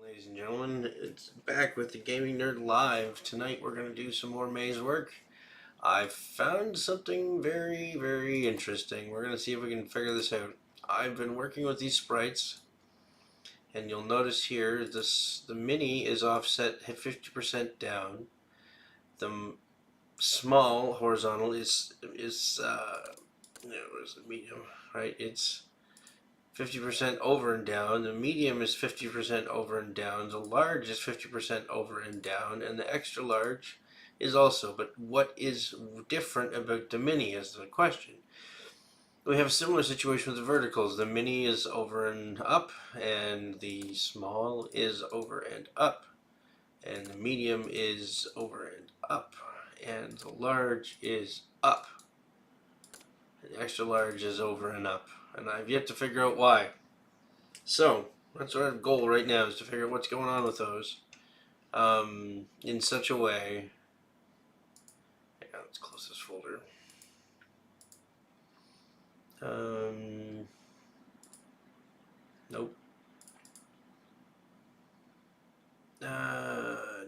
ladies and gentlemen, it's back with the Gaming Nerd Live. Tonight we're going to do some more maze work. I found something very, very interesting. We're going to see if we can figure this out. I've been working with these sprites, and you'll notice here the mini is offset 50% down. The small horizontal is medium, right? It's 50% over and down. The medium is 50% over and down. The large is 50% over and down, and the extra large is also. But what is different about the mini is the question. We have a similar situation with the verticals. The mini is over and up, and the small is over and up, and the medium is over and up, and the large is up. The extra large is over and up, and I've yet to figure out why. So that's our goal right now, is to figure out what's going on with those in such a way. Yeah, let's close this folder. Nope.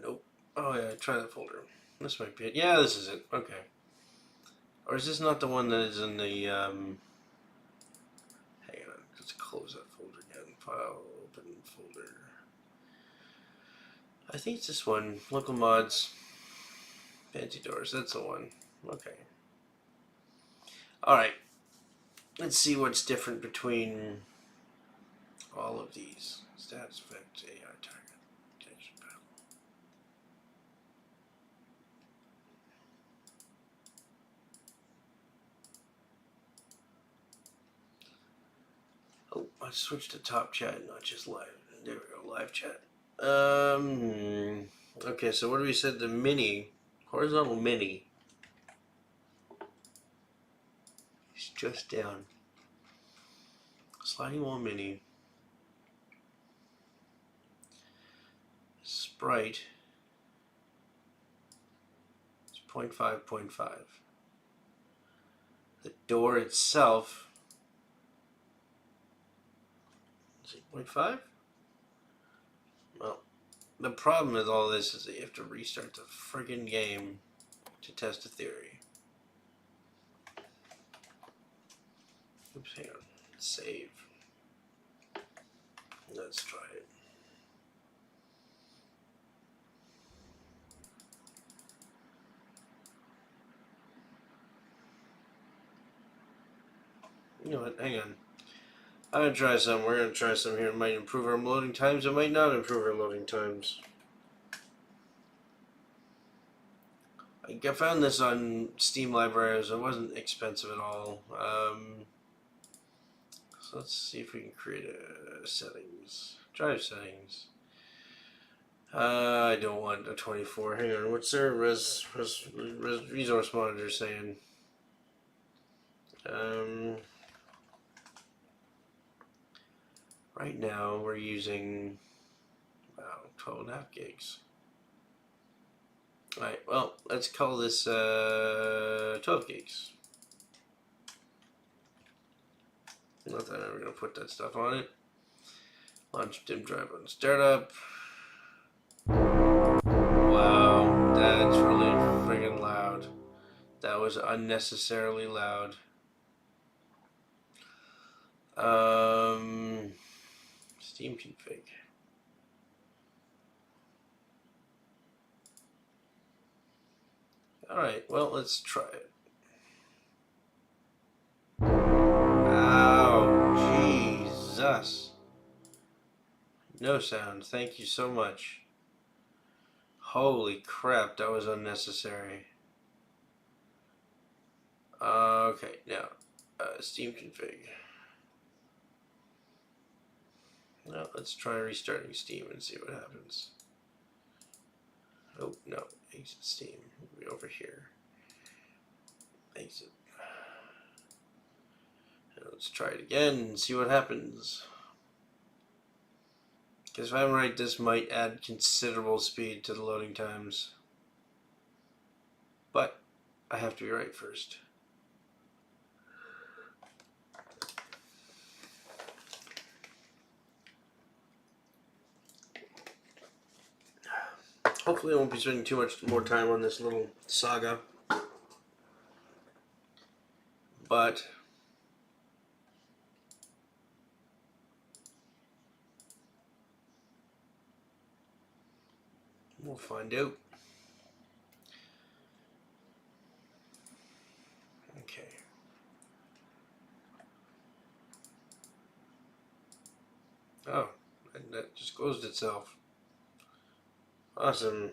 Nope. Oh yeah, try that folder. This might be it. Yeah, this is it. Okay. Or is this not the one that is in the, hang on, let's close that folder again. File, open folder. I think it's this one. Local mods. Fancy doors, that's the one. Okay. Alright. Let's see what's different between all of these. Status effect, AI target, detection panel. Oh, let's switch to top chat, not just live. There we go, live chat. Okay, so what do we said? The mini, horizontal mini, is just down. Sliding wall mini. Sprite is 0.5, 0.5. The door itself is 0.5? Well, the problem with all this is that you have to restart the friggin' game to test a theory. Oops, hang on. Save. Let's try it. You know what? Hang on. I'm going to try some. We're going to try some here. It might improve our loading times. It might not improve our loading times. I found this on Steam libraries. It wasn't expensive at all. So let's see if we can create a settings. Drive settings. I don't want a 24. Hang on. What's their resource monitor saying? Right now we're using 12.5 gigs. Alright, well, let's call this 12 gigs. Not that I'm going to put that stuff on it. Launch dim drive on startup. Wow, that's really friggin' loud. That was unnecessarily loud. Steam config. Alright, well, let's try it. Ow, Jesus. No sound, thank you so much. Holy crap, that was unnecessary. Okay, now, Steam config. Now, let's try restarting Steam and see what happens. Oh, no, exit Steam. We'll be over here. Exit. Now let's try it again and see what happens. Because if I'm right, this might add considerable speed to the loading times. But I have to be right first. Hopefully I won't be spending too much more time on this little saga. But we'll find out. Okay. Oh, and that just closed itself. Awesome.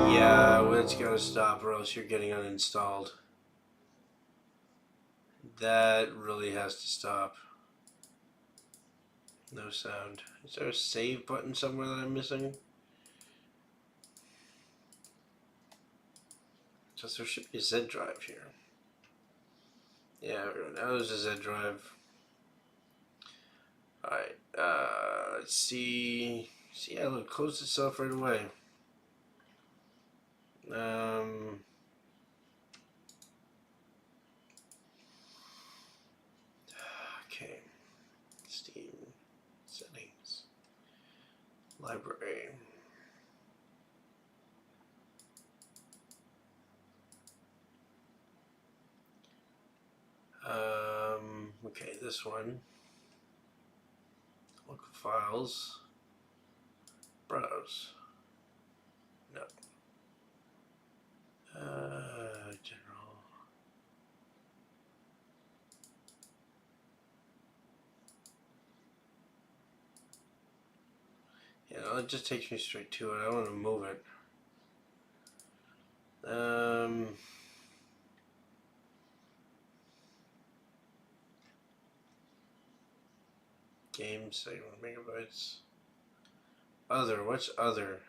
Yeah, well, it's gotta stop or else you're getting uninstalled. That really has to stop. No sound. Is there a save button somewhere that I'm missing? Because there should be a Z drive here. Yeah, now there's a Z drive. Alright, let's see. See, yeah, look, it closed itself right away. Okay. Steam settings. Library. Okay, this one. Local files. Browse. No. General. Yeah, no, it just takes me straight to it. I don't want to move it. Games, 71 megabytes. Other, what's other?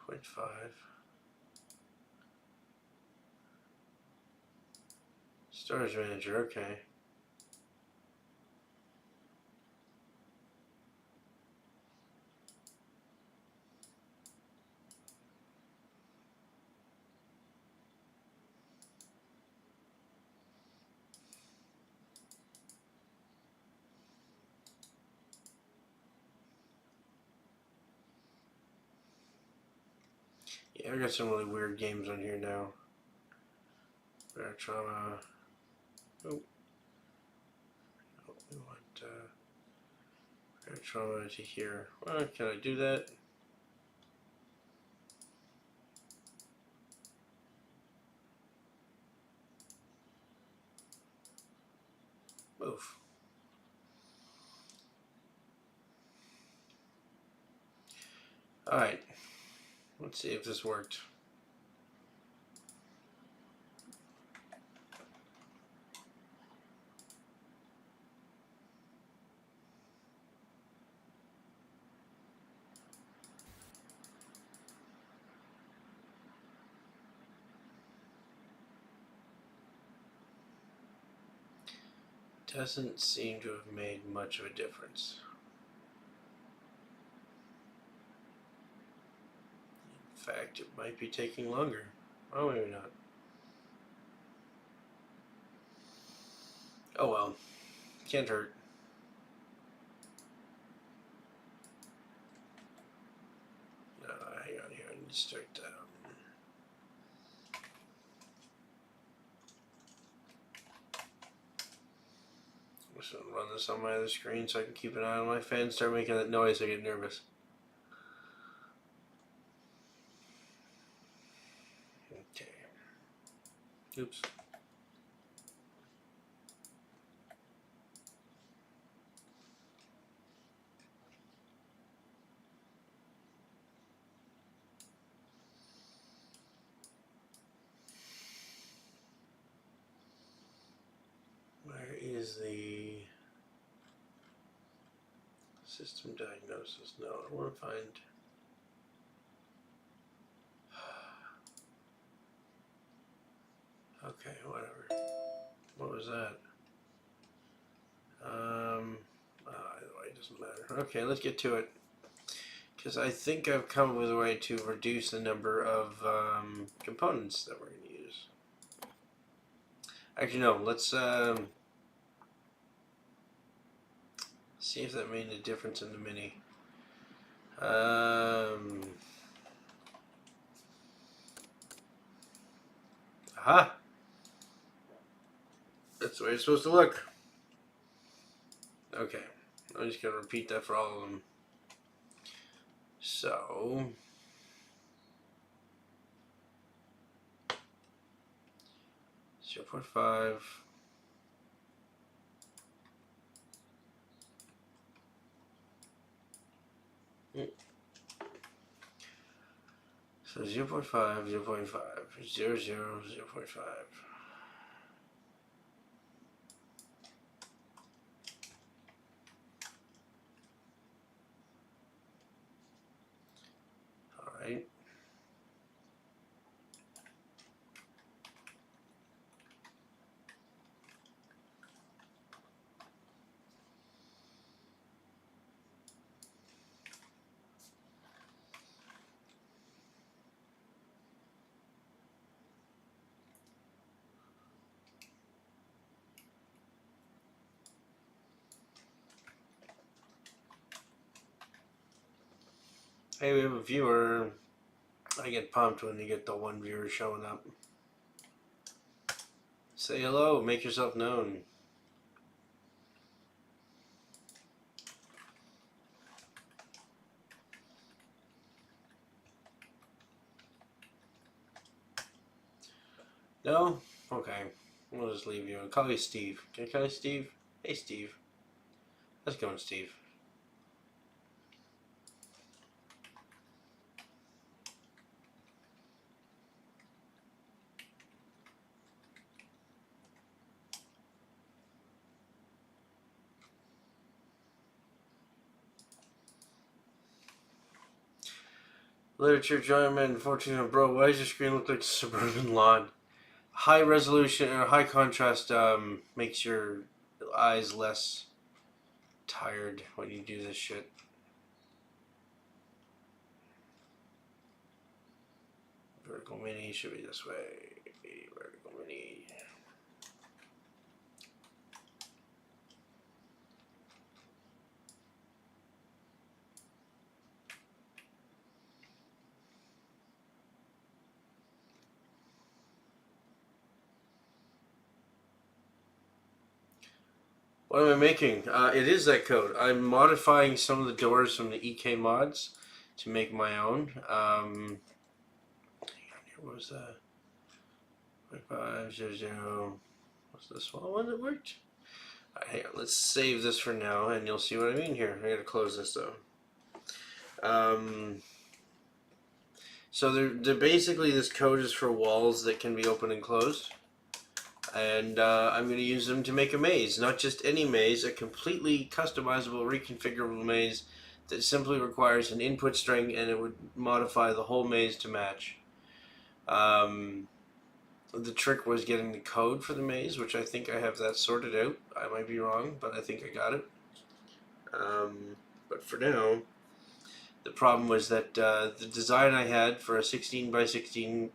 0.5. Storage manager, okay. Yeah, I got some really weird games on here now. Rare Trauma. Oh. We want Rare Trauma to here. Well, can I do that? Move. Alright. Let's see if this worked. Doesn't seem to have made much of a difference. In fact, it might be taking longer. Oh, maybe not. Oh well. Can't hurt. Hang on here. I need to start. I'm just gonna run this on my other screen so I can keep an eye on my fan. Start making that noise, I get nervous. Okay. Oops. Where is the system diagnosis? No, I want to find. Okay, whatever. What was that? Either way, it doesn't matter. Okay, let's get to it. because I think I've come up with a way to reduce the number of components that we're going to use. Actually, no. Let's see if that made a difference in the mini. Aha! That's the way it's supposed to look. Okay, I'm just going to repeat that for all of them. So, 0.5. So 0.5, 0.5, 0, 0, 0.5. Alright. Hey, we have a viewer. I get pumped when you get the one viewer showing up. Say hello, make yourself known. No? Okay. We'll just leave you. I'll call you Steve. Can I call you Steve? Hey, Steve. How's it going, Steve? Literature, enjoyment, 14. Bro, why does your screen look like suburban lawn? High resolution or high contrast makes your eyes less tired when you do this shit. Vertical mini should be this way. Vertical mini. What am I making? It is that code. I'm modifying some of the doors from the EK mods to make my own. What was that? 500. What's the small one that worked? Alright, hang on. Let's save this for now, and you'll see what I mean here. I gotta close this though. So they're basically, this code is for walls that can be opened and closed. And I'm going to use them to make a maze. Not just any maze, a completely customizable, reconfigurable maze that simply requires an input string, and it would modify the whole maze to match. The trick was getting the code for the maze, which I think I have that sorted out. I might be wrong, but I think I got it. But for now, the problem was that the design I had for a 16 by 16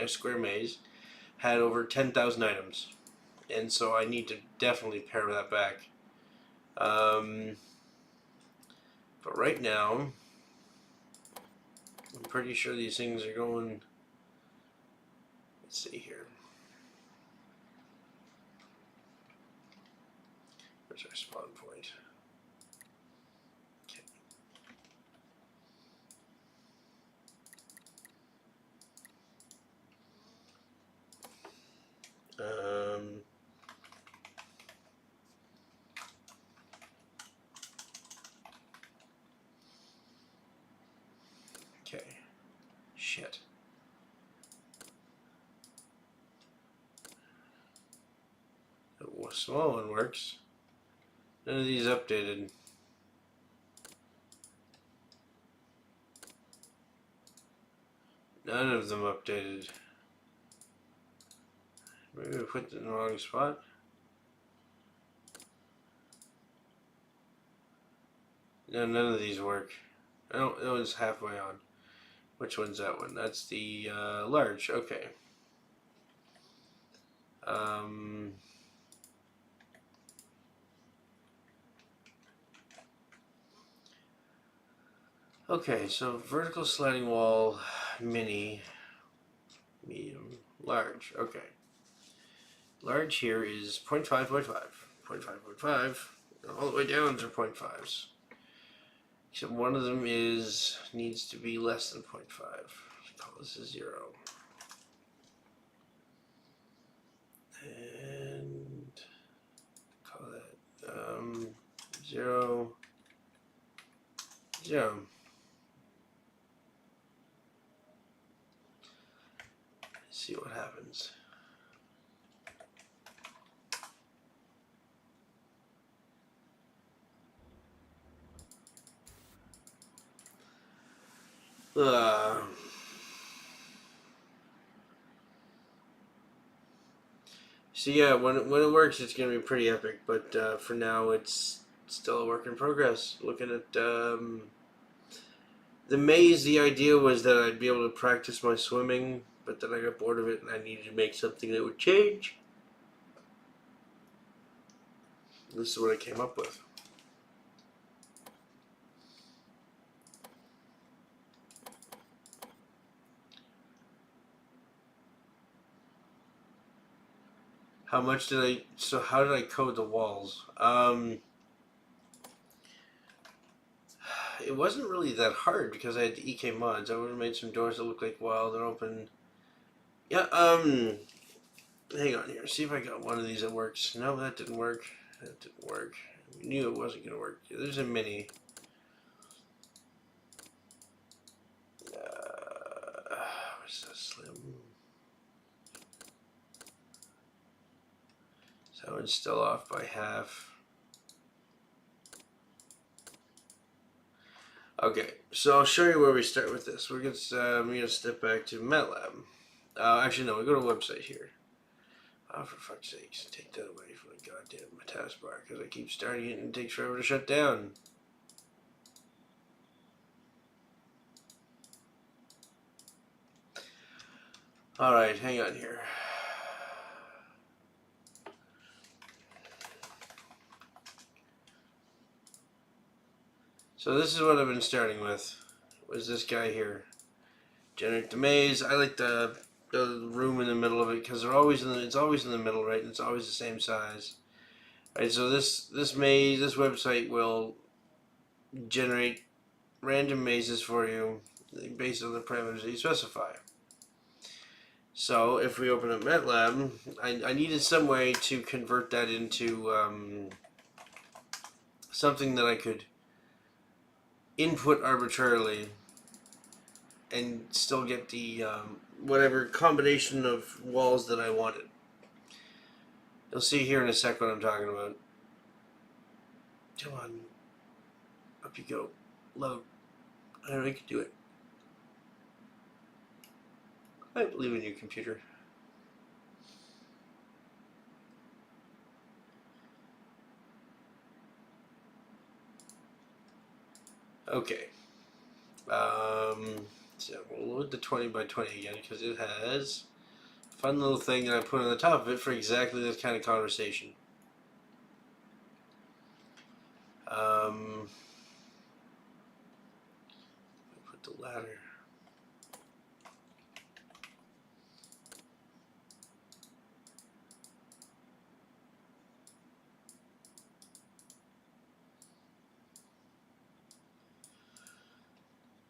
square maze had over 10,000 items, and so I need to definitely pare that back. But right now, I'm pretty sure these things are going. Let's see here. Where's our spawn point? Okay. Okay. Shit. The small one works. None of these updated. None of them updated. Maybe we put it in the wrong spot. No, none of these work. Oh, it was halfway on. Which one's that one? That's the large. Okay. Okay, so vertical sliding wall, mini, medium, large. Okay. Large here is 0.5, 0.5, all the way down to 0.5s. Except one of them needs to be less than 0.5. Let's call this a 0. And call that 0, 0. Let's see what happens. So yeah, when it works, it's gonna be pretty epic. But for now, it's still a work in progress. Looking at the maze, the idea was that I'd be able to practice my swimming, but then I got bored of it, and I needed to make something that would change. This is what I came up with. How much did I? So how did I code the walls? It wasn't really that hard because I had the EK mods. I would have made some doors that look like wild and open. Yeah. Hang on here. See if I got one of these that works. No, that didn't work. That didn't work. I knew it wasn't gonna work. There's a mini. What's that slim? So it's still off by half. Okay, so I'll show you where we start with this. I'm gonna step back to MATLAB. Actually, no, we go to a website here. Oh, for fuck's sakes, take that away from the goddamn taskbar, because I keep starting it and it takes forever to shut down. Alright, hang on here. So this is what I've been starting with, was this guy here. Generate the maze. I like the room in the middle of it, because it's always in the middle, right, and it's always the same size. Right, so this maze, this website will generate random mazes for you based on the parameters that you specify. So if we open up MATLAB, I needed some way to convert that into something that I could input arbitrarily and still get the whatever combination of walls that I wanted. You'll see here in a sec what I'm talking about. Come on. Up you go. Load. I know you can do it. I believe in you, computer. Okay. So we'll load the 20 by 20 again because it has a fun little thing that I put on the top of it for exactly this kind of conversation. Put the ladder.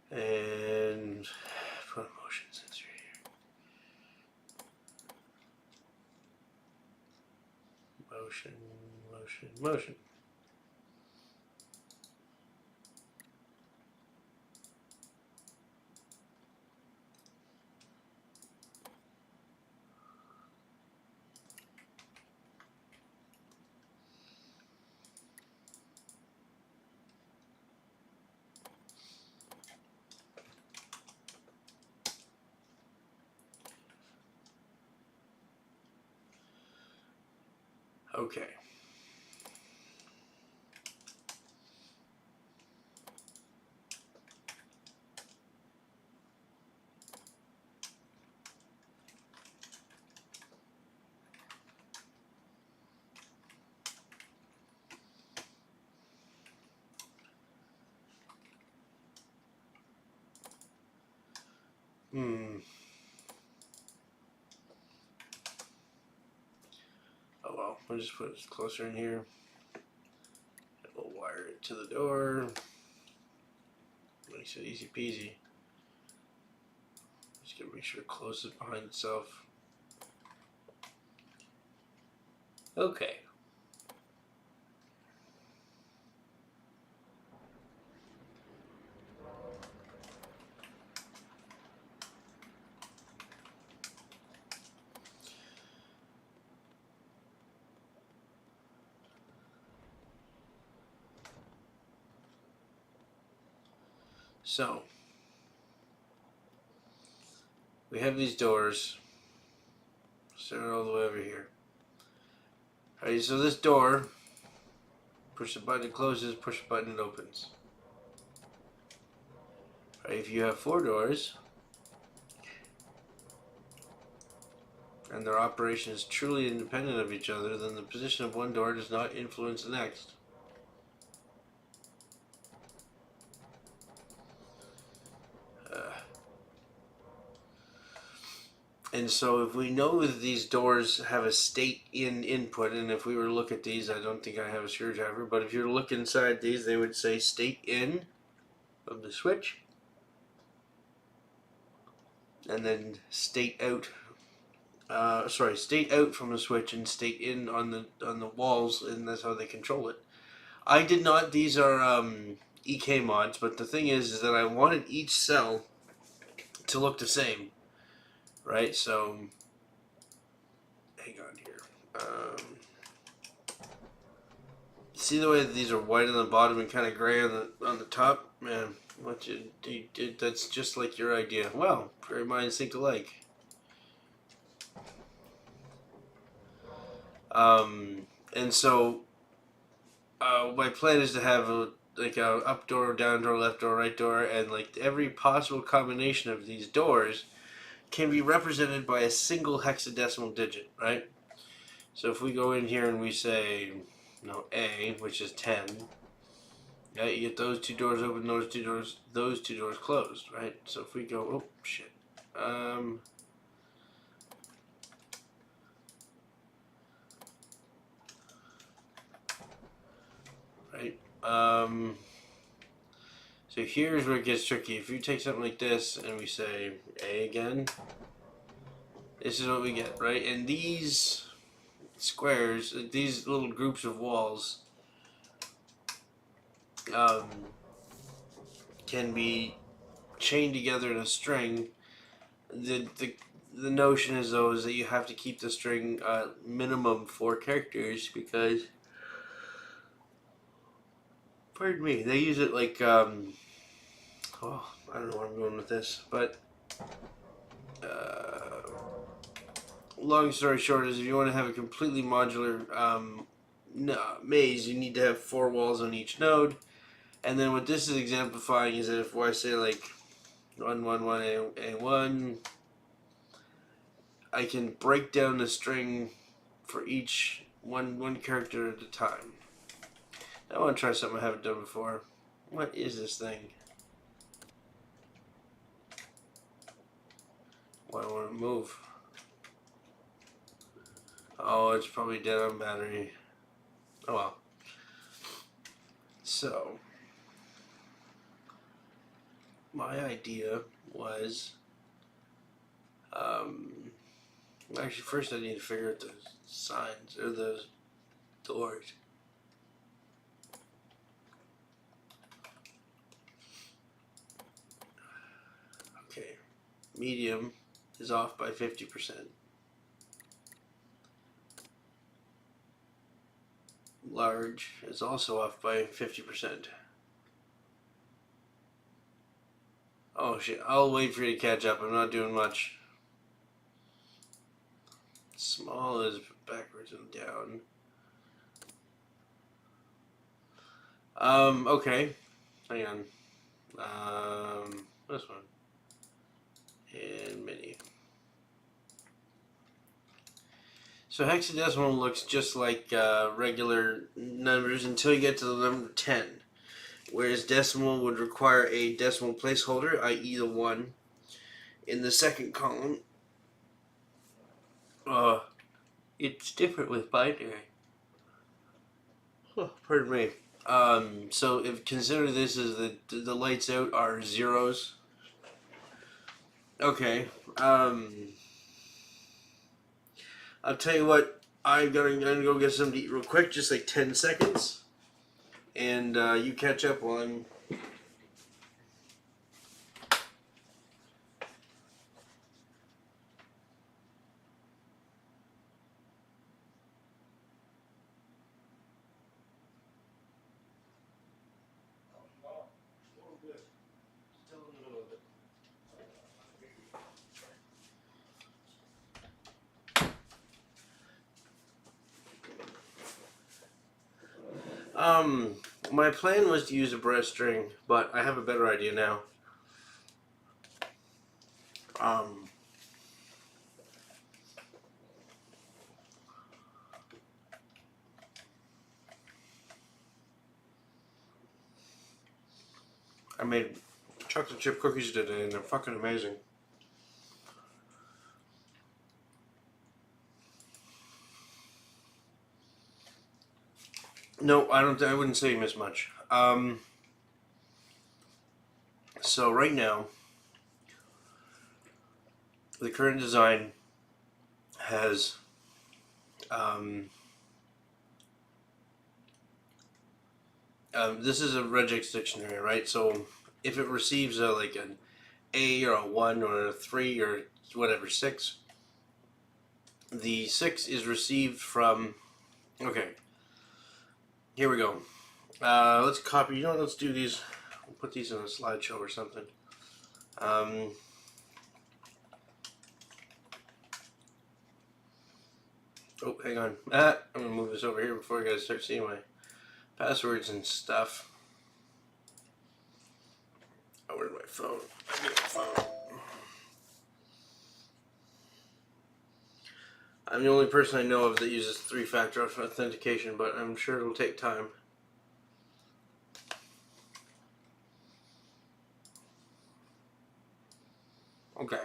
And put a motion sensor here. Motion, motion, motion. Okay. Oh well, we'll just put it closer in here. And we'll wire it to the door. Makes it easy peasy. Just gotta make sure it closes behind itself. Okay. So, we have these doors. Starting all the way over here. Alright, so this door, push the button, it closes, push the button, it opens. Alright, if you have 4 doors, and their operation is truly independent of each other, then the position of one door does not influence the next. And so if we know that these doors have a state in input, and if we were to look at these, I don't think I have a screwdriver, but if you were to look inside these, they would say state in of the switch, and then state out. State out from the switch and state in on the walls, and that's how they control it. I did not. These are EK mods, but the thing is that I wanted each cell to look the same, right? So, hang on here. See the way that these are white on the bottom and kind of gray on the top, man. What you did? That's just like your idea. Well, very minds think alike. And so my plan is to have a up door, down door, left door, right door, and like every possible combination of these doors can be represented by a single hexadecimal digit, right? So if we go in here and we say, A, which is 10, yeah, you get those 2 doors open, those two doors closed, right? So if we go, oh shit, right, so here's where it gets tricky. If you take something like this and we say A again, this is what we get, right? And these squares, these little groups of walls, can be chained together in a string. The notion is though is that you have to keep the string minimum 4 characters because, pardon me, they use it like I don't know where I'm going with this, but long story short is if you want to have a completely modular maze, you need to have 4 walls on each node. And then what this is exemplifying is that if I say like 1 1 1 A1, I can break down the string for each one character at a time. I want to try something I haven't done before. What is this thing? Why don't I want to move? Oh, it's probably dead on battery. Oh well. So, my idea was, actually first I need to figure out the signs, or the doors. Okay, medium is off by 50%. Large is also off by 50%. Oh shit, I'll wait for you to catch up. I'm not doing much. Small is backwards and down. Okay. Hang on. This one. And mini. So hexadecimal looks just like regular numbers until you get to the number 10. Whereas decimal would require a decimal placeholder, i.e. the 1. in the second column, it's different with binary. Oh, pardon me. So if consider this as the lights out are zeros. Okay. I'll tell you what. I'm gonna go get something to eat real quick, just like 10 seconds, and you catch up while I'm. My plan was to use a brass string, but I have a better idea now. I made chocolate chip cookies today, and they're fucking amazing. No, I don't. I wouldn't say you miss much. So right now, the current design has this is a regex dictionary, right? So if it receives like an A or a 1 or a 3 or whatever 6, the 6 is received from. Okay, here we go. Let's copy. You know what? Let's do these. We'll put these in a slideshow or something. Oh, hang on. I'm gonna move this over here before you guys start seeing my passwords and stuff. Oh, where's my phone? I need a phone. I'm the only person I know of that uses 3-factor authentication, but I'm sure it'll take time. Okay.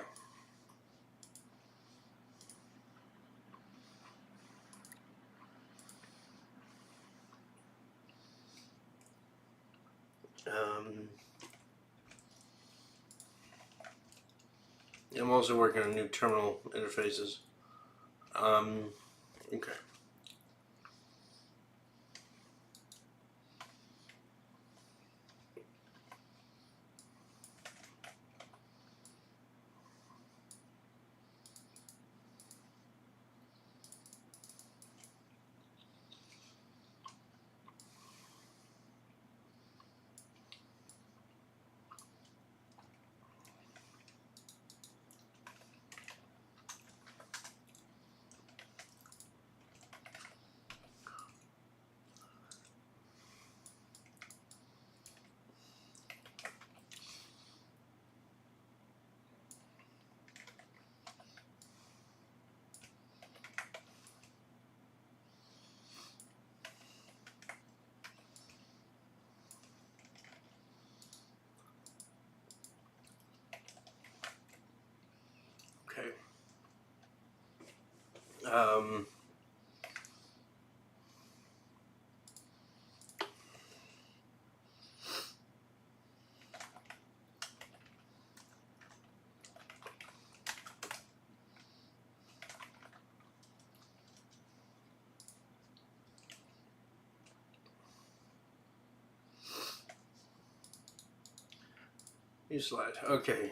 I'm also working on new terminal interfaces. Okay. Okay. New slide. Okay.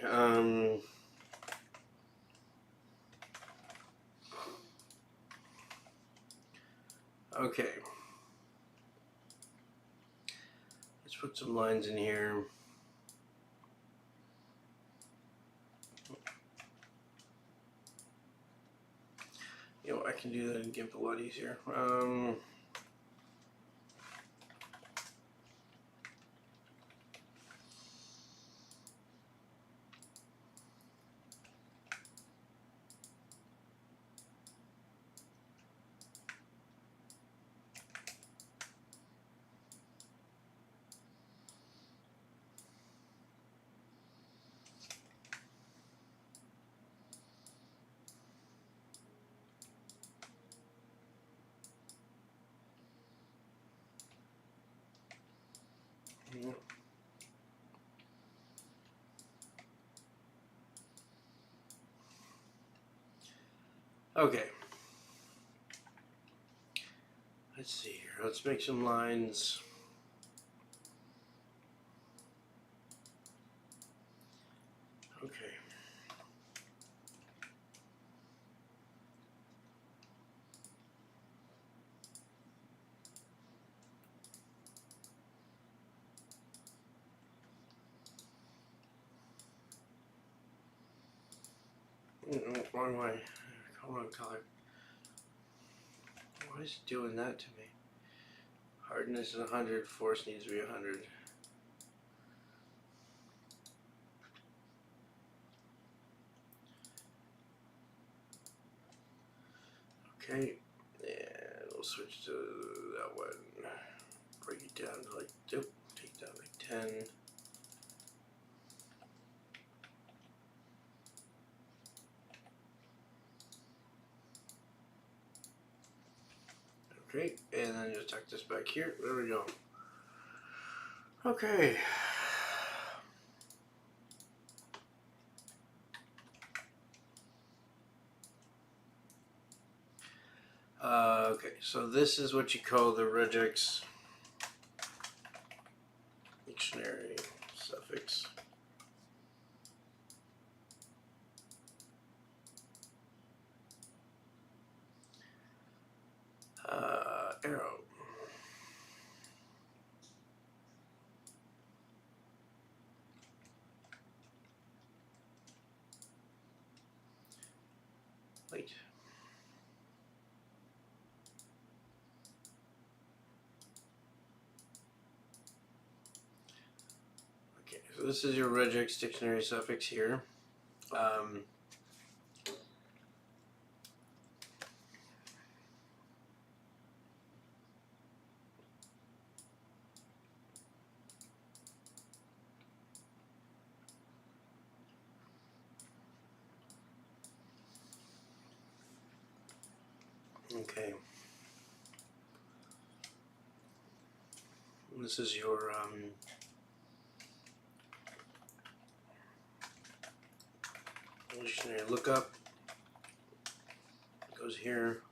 Okay. Let's put some lines in here. You know, I can do that in GIMP a lot easier. Okay. Let's see here. Let's make some lines. Okay. Wrong way. Come on, color. Why is it doing that to me? Hardness is 100. Force needs to be 100. Okay. And we'll switch to that one. Break it down to like, take that like 10. Okay, and then just tuck this back here. There we go. Okay. Okay, so this is what you call the regex dictionary suffix. Arrow. Wait. Okay, so this is your regex dictionary suffix here. Okay. This is your dictionary lookup. It goes here.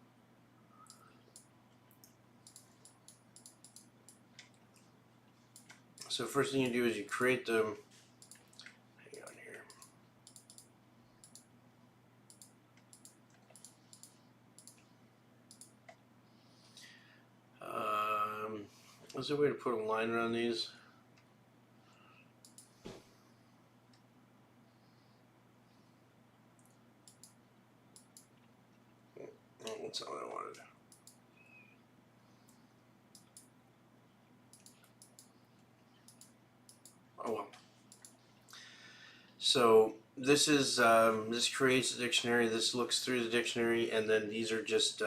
So first thing you do is you create the. Hang on here. Is there a way to put a line around these? Oh, that's not what I wanted. Oh well. So this is this creates a dictionary. This looks through the dictionary, and then these are just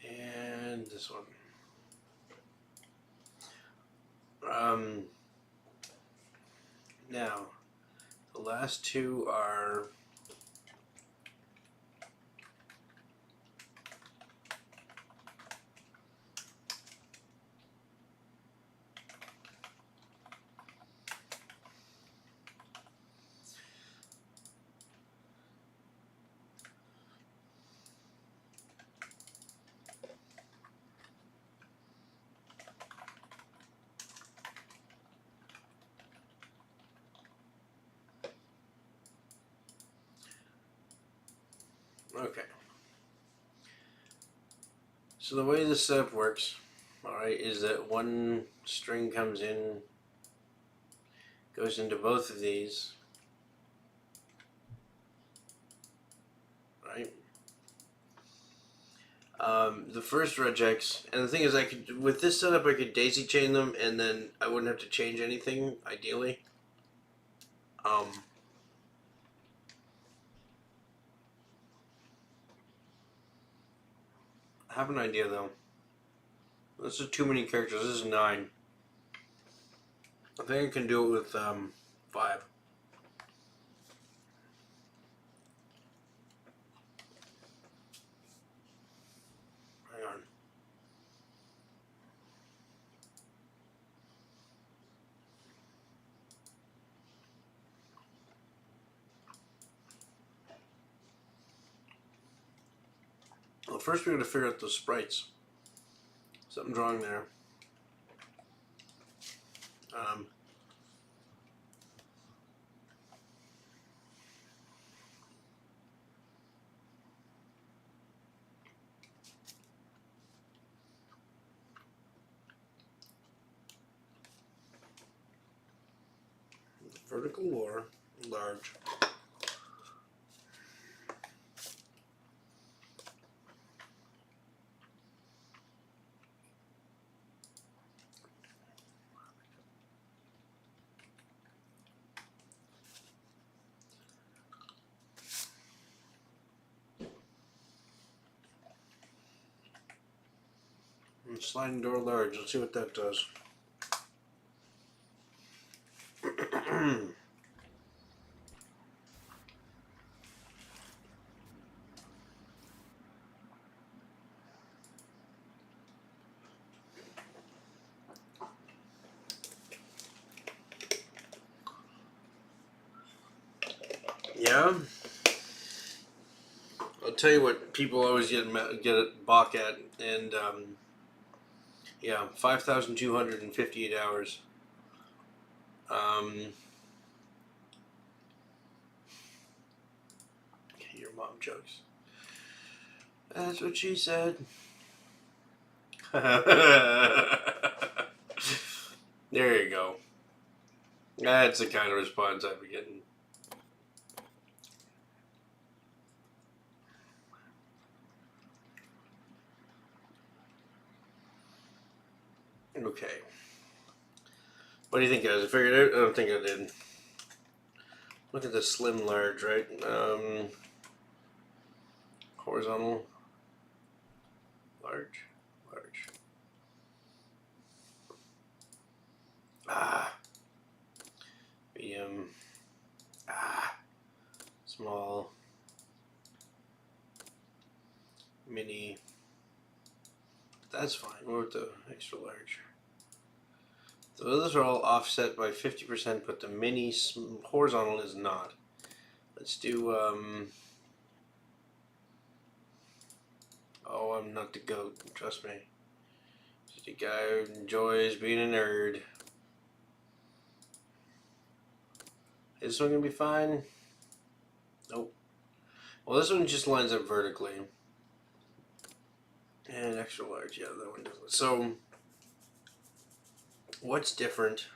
and this one. Now, the last two are Okay. So the way this setup works, alright, is that one string comes in, goes into both of these, right? The first regex, and the thing is, I could, with this setup, I could daisy chain them, and then I wouldn't have to change anything, ideally. I have an idea, though. This is too many characters. This is 9. I think I can do it with 5. Hang on. Well, first we're going to figure out those sprites. Something's wrong there. Vertical or large. And sliding door large. Let's see what that does. Yeah. I'll tell you what people always get it balk at, and yeah, 5,258 hours. Your mom jokes. That's what she said. There you go. That's the kind of response I've been getting. Okay. What do you think, guys? I figured it out? I don't think I did. Look at the slim large, right? Horizontal. Large. Medium. Small. Mini. That's fine. What about the extra large? So those are all offset by 50%, but the mini horizontal is not. Let's do, oh, I'm not the goat, trust me. Just a guy who enjoys being a nerd. Is this one gonna be fine? Nope. Well, this one just lines up vertically. And extra large, yeah, that one doesn't. So, what's different?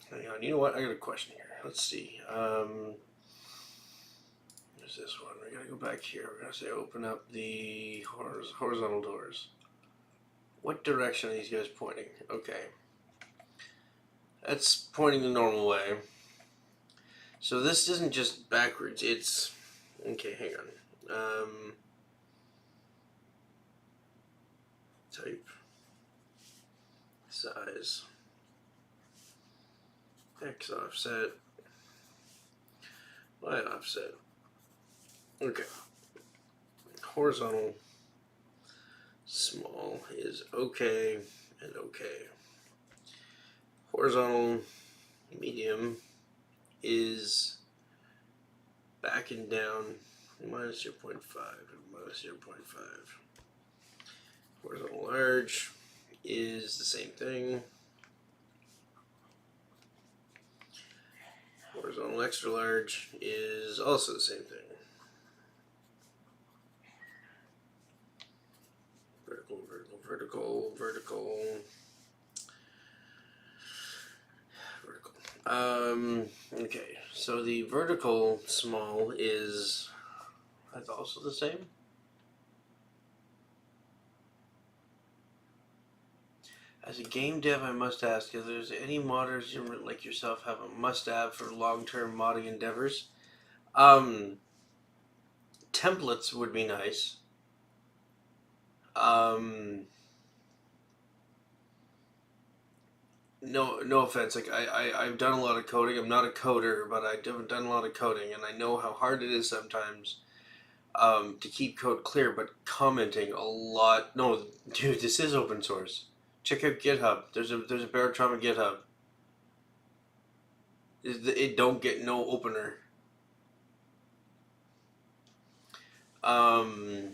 Hang on, you know what? I got a question here. Let's see. There's this one. We gotta go back here. We're gonna say open up the horizontal doors. What direction are these guys pointing? Okay. That's pointing the normal way. So this isn't just backwards, it's... Okay, hang on. Type. Size. X offset. Y offset. Okay. Horizontal. Small is okay and okay. Horizontal medium is back and down minus 0.5 and minus 0.5. Horizontal large is the same thing. Horizontal horizontal. Extra large is also the same thing. Vertical, vertical, vertical, vertical, vertical. Okay, so the vertical small is, that's also the same? As a game dev, I must ask if there's any modders like yourself have a must-have for long-term modding endeavors. Templates would be nice. No offense. Like I've done a lot of coding. I'm not a coder, but I've done a lot of coding, and I know how hard it is sometimes to keep code clear. But commenting a lot. No, dude, this is open source. Check out GitHub. There's a Barotrauma GitHub. It don't get no opener. Oh.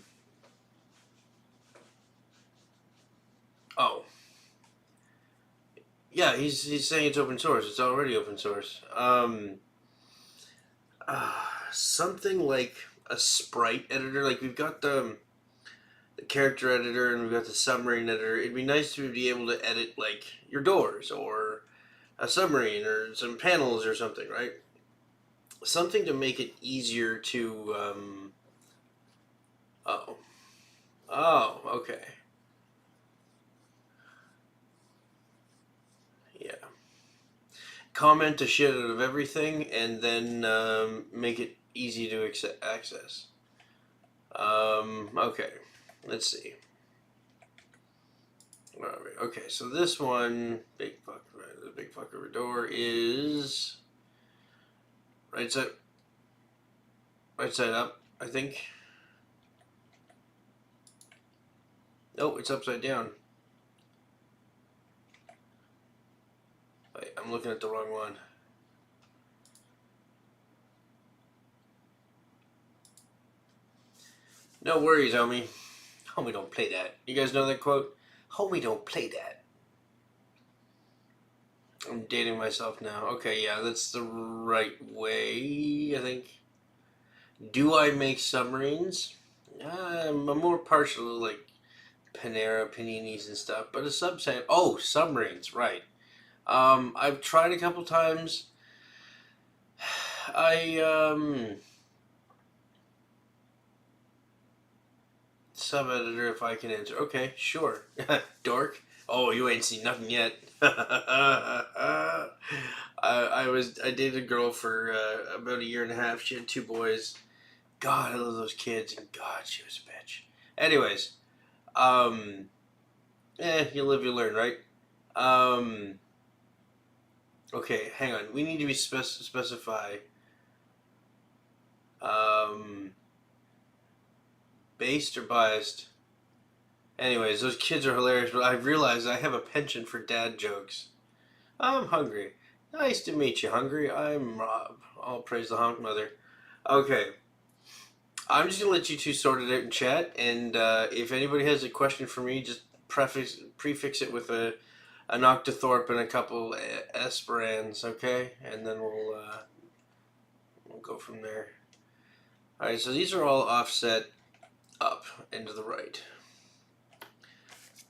Yeah, he's saying it's open source. It's already open source. Something like a sprite editor. Like we've got the character editor and we've got the submarine editor. It'd be nice to be able to edit like your doors or a submarine or some panels or something, right? Something to make it easier to. Oh, okay. Yeah. Comment a shit out of everything and then make it easy to access. Okay. Let's see. Where are we? Okay, so this one, the big fuck over door is right side up, I think. Oh, it's upside down. Wait, I'm looking at the wrong one. No worries, homie. Homie don't play that. You guys know that quote? Homie don't play that. I'm dating myself now. Okay, yeah, that's the right way, I think. Do I make submarines? I'm more partial to like Panera, paninis and stuff, but a subset. Oh, submarines, right. I've tried a couple times. Sub editor, if I can answer. Okay, sure. Dork. Oh, you ain't seen nothing yet. I dated a girl for about a year and a half. She had 2 boys. God, I love those kids, and God, she was a bitch. Anyways, you live, you learn, right? Okay, hang on. We need to be specify. Based or biased? Anyways, those kids are hilarious, but I realized I have a penchant for dad jokes. I'm hungry. Nice to meet you, Hungry. I'm Rob. All praise the honk mother. Okay. I'm just going to let you two sort it out in chat, and if anybody has a question for me, just prefix it with an octothorpe and a couple esperans, okay? And then we'll go from there. Alright, so these are all offset up and to the right.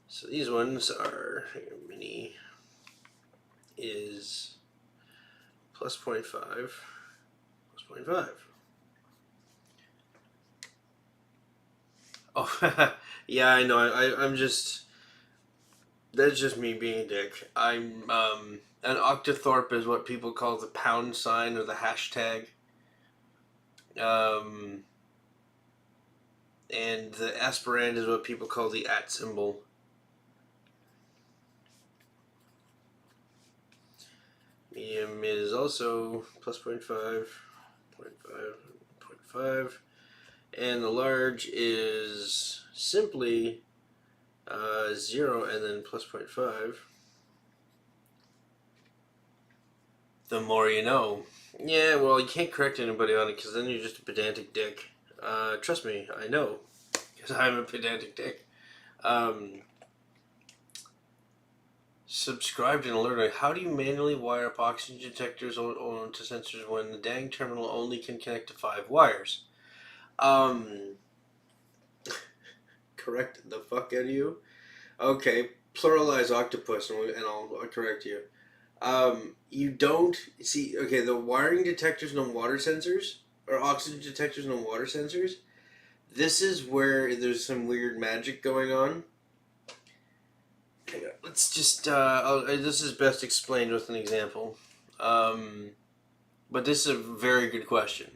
So these ones are, mini is plus 0.5, plus 0.5. Oh, yeah, I know. I'm just, that's just me being a dick. I'm, an octothorpe is what people call the pound sign or the hashtag. And the aspirand is what people call the @ symbol. Medium is also plus 0.5, 0.5, 0.5. And the large is simply 0 and then plus 0.5. The more you know. Yeah, well, you can't correct anybody on it because then you're just a pedantic dick. Trust me, I know. Because I'm a pedantic dick. subscribed and alerted. How do you manually wire up oxygen detectors onto sensors when the dang terminal only can connect to 5 wires? Correct the fuck out of you. Okay, pluralize octopus, and I'll correct you. You don't see. Okay, the wiring detectors on water sensors, or oxygen detectors on water sensors. This is where there's some weird magic going on. Hang on, let's just. This is best explained with an example. But this is a very good question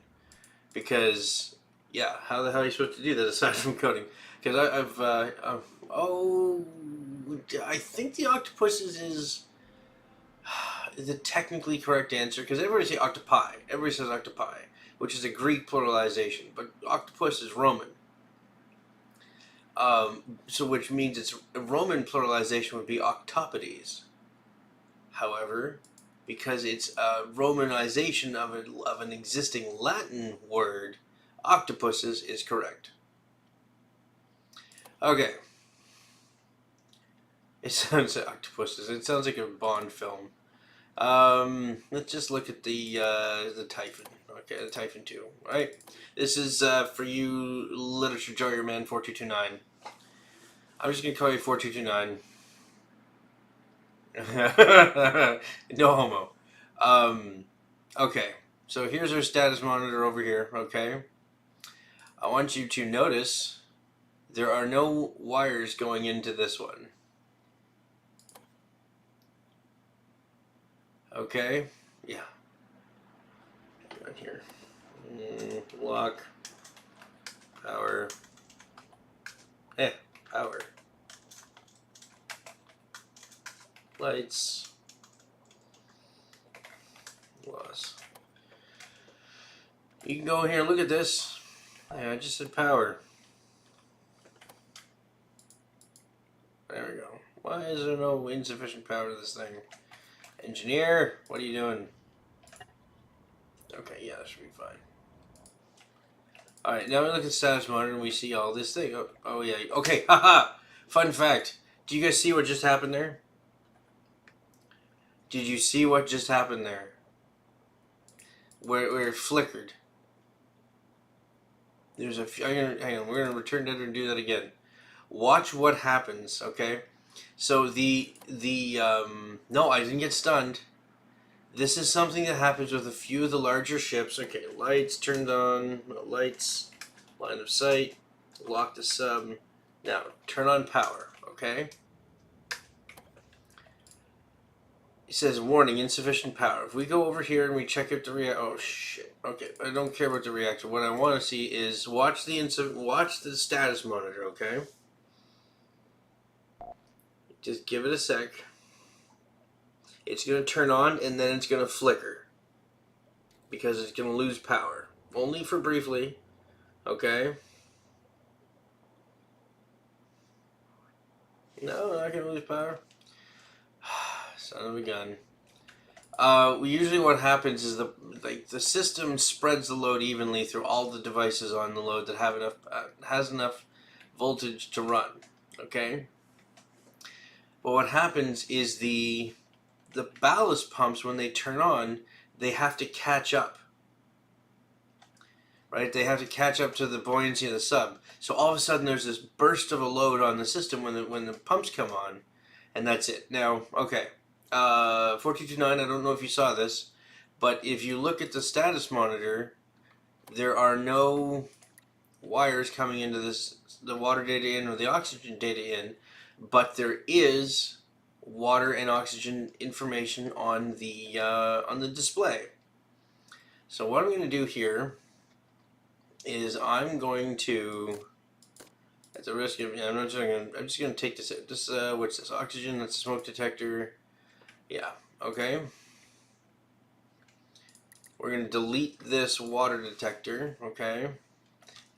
because, yeah, how the hell are you supposed to do that aside from coding? Because I think the octopuses is the technically correct answer because everybody say octopi. Everybody says octopi, which is a Greek pluralization, but octopus is Roman. So which means it's a Roman pluralization would be octopodes. However, because it's a Romanization of an existing Latin word, octopuses is correct. Okay. It sounds like octopuses. It sounds like a Bond film. Let's just look at the Typhon. Okay, the Typhon 2, right? This is for you literature jarrier man 4229. I'm just gonna call you 4229. No homo. Okay, so here's our status monitor over here, okay? I want you to notice there are no wires going into this one. Okay? Yeah. Right here. Lock. Power. Power. Lights. Loss. You can go here and look at this. Yeah, I just said power. There we go. Why is there no insufficient power to this thing? Engineer, what are you doing? Okay, yeah, that should be fine. Alright, now we look at the status monitor and we see all this thing. Oh yeah. Okay, haha! Fun fact. Do you guys see what just happened there? Did you see what just happened there? Where it flickered. There's a few, hang on, we're going to return to it and do that again. Watch what happens, okay? So no, I didn't get stunned. This is something that happens with a few of the larger ships. Okay, lights turned on, lights, line of sight, lock the sub. Now, turn on power, okay? It says, warning, insufficient power. If we go over here and we check out the reactor, oh shit. Okay, I don't care about the reactor. What I want to see is watch the status monitor, okay? Just give it a sec. It's going to turn on and then it's going to flicker because it's going to lose power. Only for briefly, okay? No, not going to lose power. Son of a gun. Usually what happens is the system spreads the load evenly through all the devices on the load that have has enough voltage to run. Okay. But what happens is the ballast pumps, when they turn on, they have to catch up. Right? They have to catch up to the buoyancy of the sub. So all of a sudden there's this burst of a load on the system when the pumps come on, and that's it. Now, okay. 4229, I don't know if you saw this, but if you look at the status monitor, there are no wires coming into the water data in or the oxygen data in, but there is water and oxygen information on the display. So what I'm going to do here is I'm going to, at the risk of, I'm just going to take this. What's this? Oxygen. That's a smoke detector. Yeah, okay. We're going to delete this water detector, okay?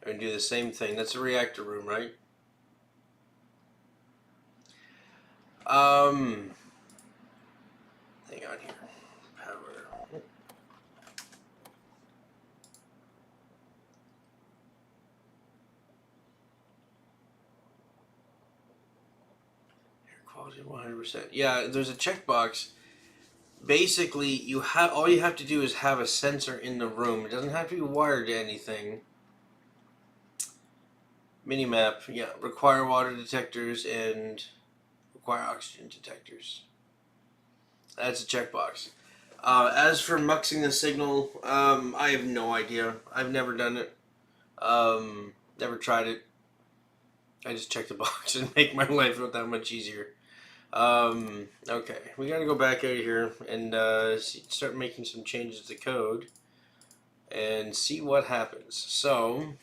And do the same thing. That's a reactor room, right? Hang on here. Power. Air quality 100%. Yeah, there's a checkbox. Basically, all you have to do is have a sensor in the room. It doesn't have to be wired to anything. Minimap, yeah, require water detectors and require oxygen detectors. That's a checkbox. As for muxing the signal, I have no idea. I've never done it. Never tried it. I just check the box and make my life not that much easier. Okay, we gotta go back out of here and start making some changes to code and see what happens. So,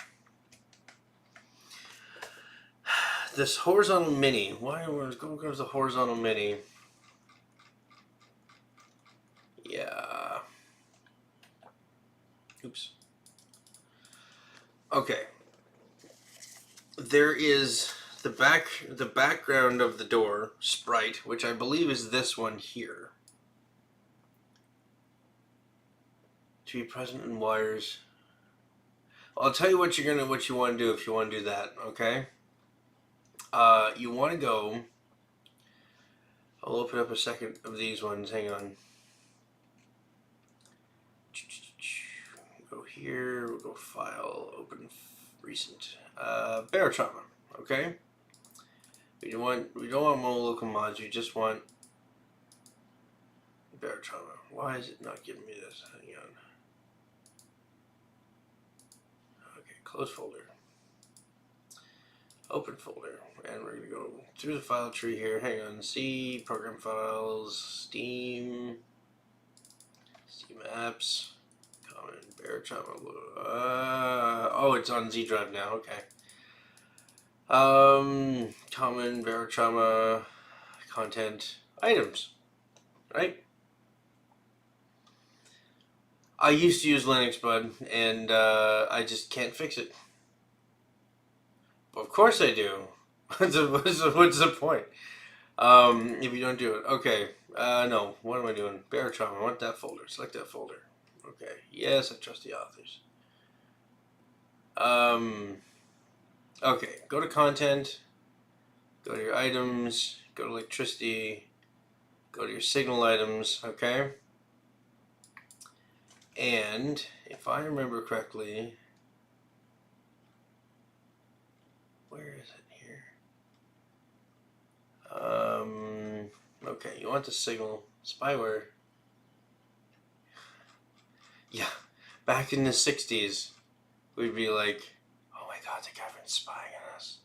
this horizontal mini. Why goes the horizontal mini? Yeah. Oops. Okay. There is the background of the door sprite, which I believe is this one here. To be present in wires. I'll tell you what you want to do if you want to do that. Okay. You want to go. I'll open up a second of these ones. Hang on. Go here. We'll go file. Open recent. Barotrauma. Okay. We don't want local mods. We just want Barotrauma. Why is it not giving me this? Hang on. Okay. Close folder. Open folder, and we're gonna go through the file tree here. Hang on, C, program files, Steam apps, common, Barotrauma. Oh, it's on Z drive now. Okay. Common, Barotrauma, content, items, right? I used to use Linux, bud, and I just can't fix it. Of course I do. What's the point? If you don't do it. Okay. No. What am I doing? Barotrauma. I want that folder. Select that folder. Okay. Yes, I trust the authors. Okay. Go to content. Go to your items. Go to electricity. Go to your signal items. Okay. And if I remember correctly, where is it here? Okay, you want the signal spyware. Yeah, back in the 60s, we'd be like, oh my god, the government's spying on us.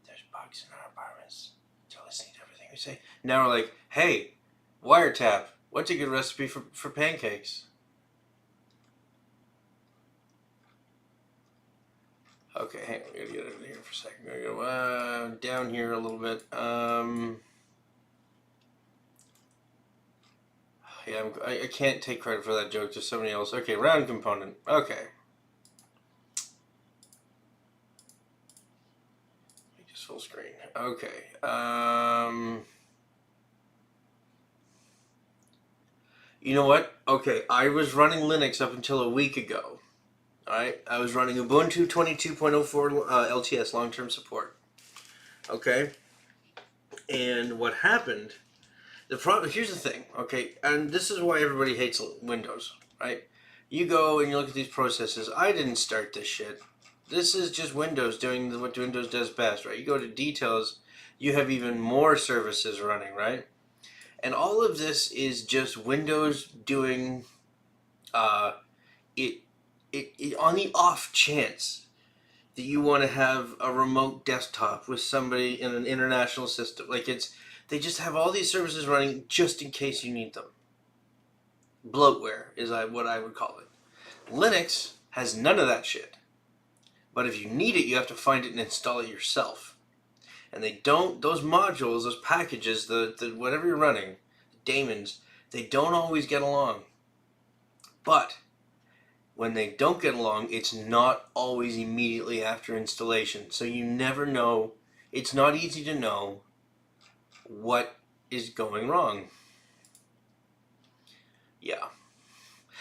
There's bugs in our apartments. They're listening to everything we say. Now we're like, hey, wiretap, what's a good recipe for pancakes? Okay, hang on, we gotta get over here for a second. We're gonna go down here a little bit. Yeah, I can't take credit for that joke. Just somebody else. Okay, round component. Okay. Make this full screen. Okay. You know what? Okay, I was running Linux up until a week ago. Alright? I was running Ubuntu 22.04 LTS, long-term support. Okay? And what happened... Here's the thing, okay, and this is why everybody hates Windows, right? You go and you look at these processes. I didn't start this shit. This is just Windows doing what Windows does best, right? You go to details, you have even more services running, right? And all of this is just Windows doing it on the off chance that you want to have a remote desktop with somebody in an international system. Like they just have all these services running just in case you need them. Bloatware is what I would call it. Linux has none of that shit. But if you need it, you have to find it and install it yourself. And they don't, those modules, those packages, the whatever you're running, daemons, they don't always get along. But when they don't get along, it's not always immediately after installation. So you never know. It's not easy to know what is going wrong. Yeah.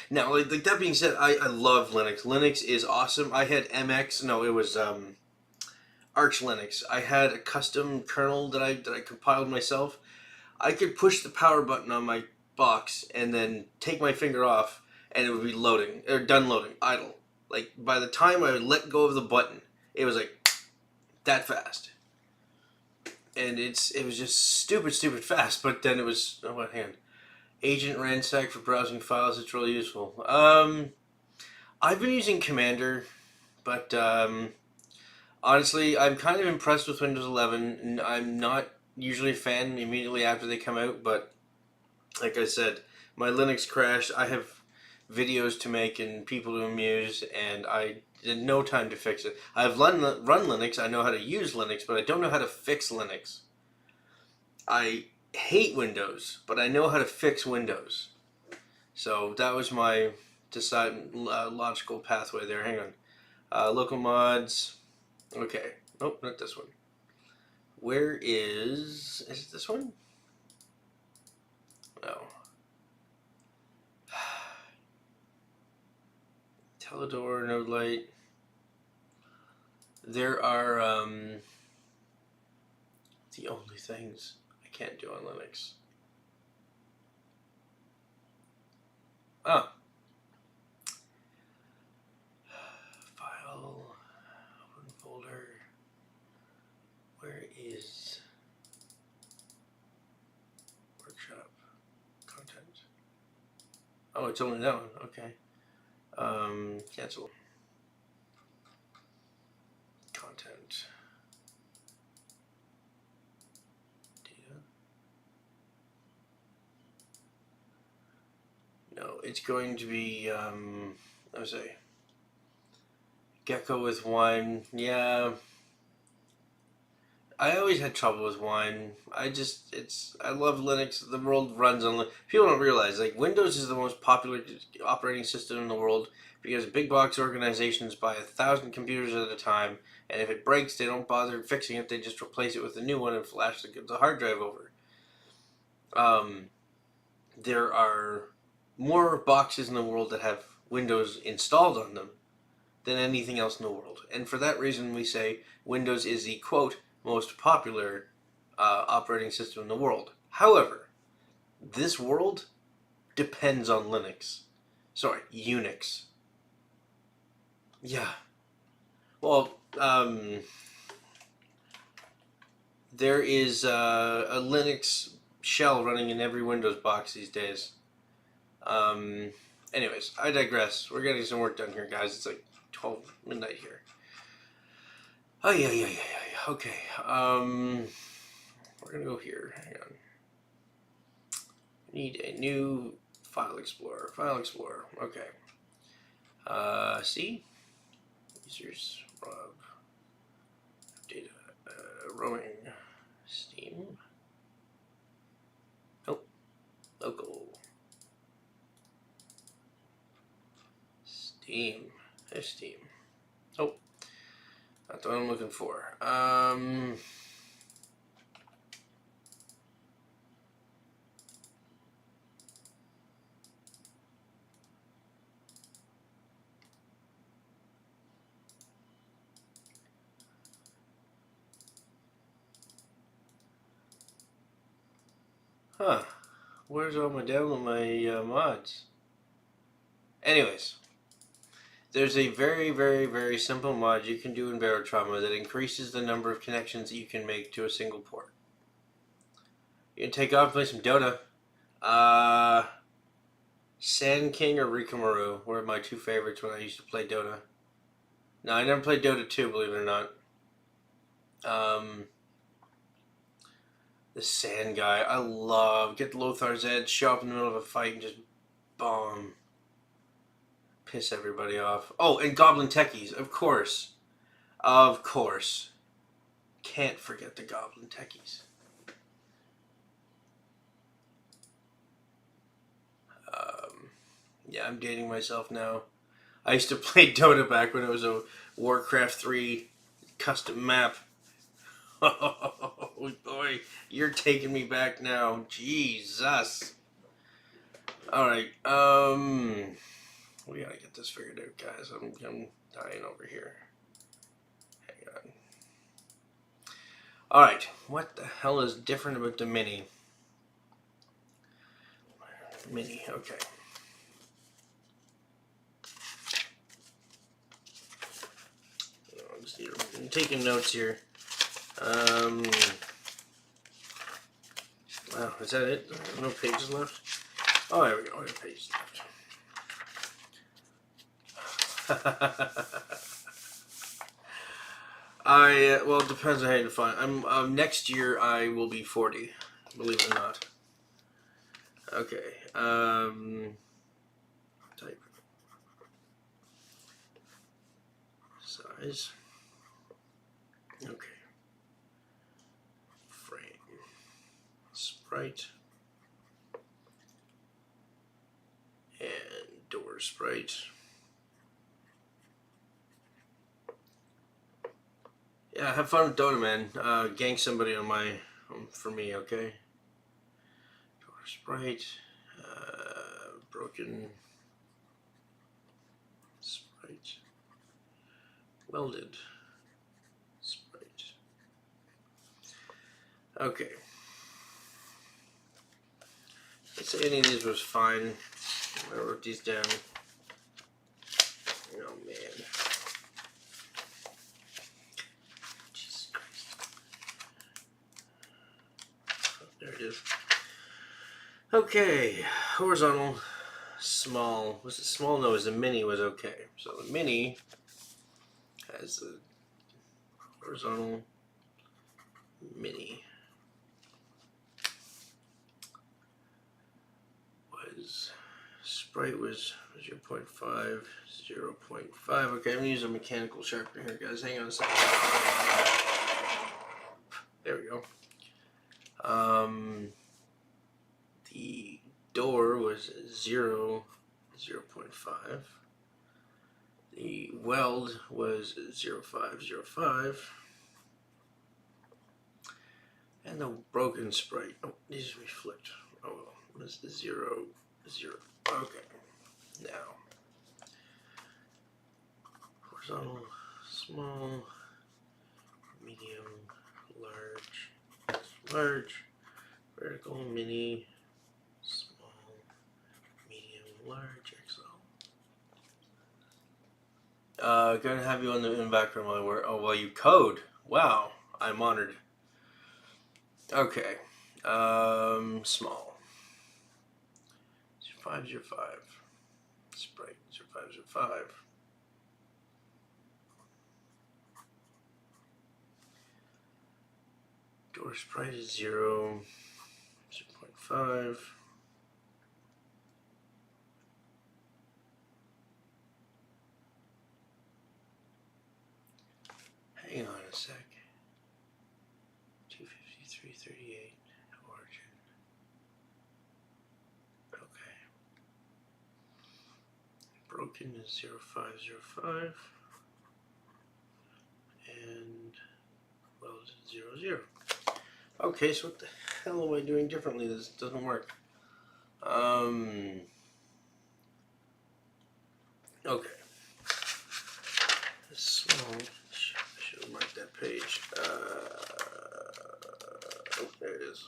Now, like that being said, I love Linux. Linux is awesome. I had MX. No, it was Arch Linux. I had a custom kernel that I compiled myself. I could push the power button on my box and then take my finger off, and it would be loading or done loading, idle. Like by the time I let go of the button, it was like that fast, and it was just stupid fast. But then it was what hand agent ransack for browsing files. It's really useful. I've been using Commander, but honestly, I'm kind of impressed with Windows 11. And I'm not usually a fan immediately after they come out, but like I said, my Linux crashed. I have videos to make and people to amuse, and I had no time to fix it. I've run Linux. I know how to use Linux, but I don't know how to fix Linux. I hate Windows, but I know how to fix Windows. So that was my logical pathway there. Hang on. Local mods. Okay. Nope, not this one. Where is it this one? No. Teledor, Node Light. There are the only things I can't do on Linux. Ah. File. Open folder. Where is workshop content? Oh, it's only that one. Okay. Cancel. Content. Data. No, it's going to be, let's say, Gecko with wine. Yeah. I always had trouble with wine. I love Linux. The world runs on Linux. People don't realize, like, Windows is the most popular operating system in the world because big box organizations buy 1,000 computers at a time, and if it breaks, they don't bother fixing it. They just replace it with a new one and flash the hard drive over. There are more boxes in the world that have Windows installed on them than anything else in the world. And for that reason, we say Windows is the, quote, most popular operating system in the world. However, this world depends on Linux. Sorry, Unix. Yeah. Well, there is a Linux shell running in every Windows box these days. Anyways, I digress. We're getting some work done here, guys. It's like 12 midnight here. Oh, yeah. Okay. We're gonna go here. Hang on. Need a new file explorer. File explorer. Okay. C. Users. Rob. Data. Roaming. Steam. Nope. Local. Steam. There's Steam. Oh. That's what I'm looking for. Huh. Where's all my download my mods? Anyways, there's a very simple mod you can do in Barotrauma that increases the number of connections that you can make to a single port. You can take off and play some Dota. Sand King or Rikamaru were my two favorites when I used to play Dota. No, I never played Dota 2, believe it or not. The Sand guy, I love. Get Lothar's Edge, show up in the middle of a fight and just bomb. Piss everybody off. Oh, and Goblin Techies, of course. Of course. Can't forget the Goblin Techies. Yeah, I'm dating myself now. I used to play Dota back when it was a Warcraft 3 custom map. Oh boy, you're taking me back now. Jesus. Alright, we gotta get this figured out, guys. I'm dying over here. Hang on. Alright, what the hell is different about the Mini? Mini, okay. I'm taking notes here. Wow, is that it? No pages left? Oh, there we go. I have pages left. Well, it depends on how you define. Next year I will be 40, believe it or not. Okay. Type. Size. Okay. Frame. Sprite. And door sprite. Yeah, have fun with Dota, man. Gank somebody on for me, okay? Door sprite. Broken sprite. Welded sprite. Okay. Let's say any of these was fine. I wrote these down. Oh man. Jesus Christ. Oh, there it is. Okay. Horizontal. Small. Was it small? No, it was the mini was okay. So the mini has the horizontal mini was sprite was 0.5, 0.5. Okay, I'm gonna use a mechanical sharpener here, guys. Hang on a second. There we go. The door was 0.5. The weld was 0.505. And the broken sprite. Oh, these we flipped. Oh well. Was 0, 0. Okay. Now. Horizontal, small, medium, large, vertical, mini, small, medium, large, XL. Gonna have you in the background while I work. Oh, well, you code. Wow, I'm honored. Okay, small. 0505. Sprite 0505. Door sprite is 0, 0.5. Hang on a sec. 253.38 origin. Okay. Broken is 0505. And welded 00. Okay, so what the hell am I doing differently? This doesn't work. Okay. Small. I should have marked that page. Oh, there it is.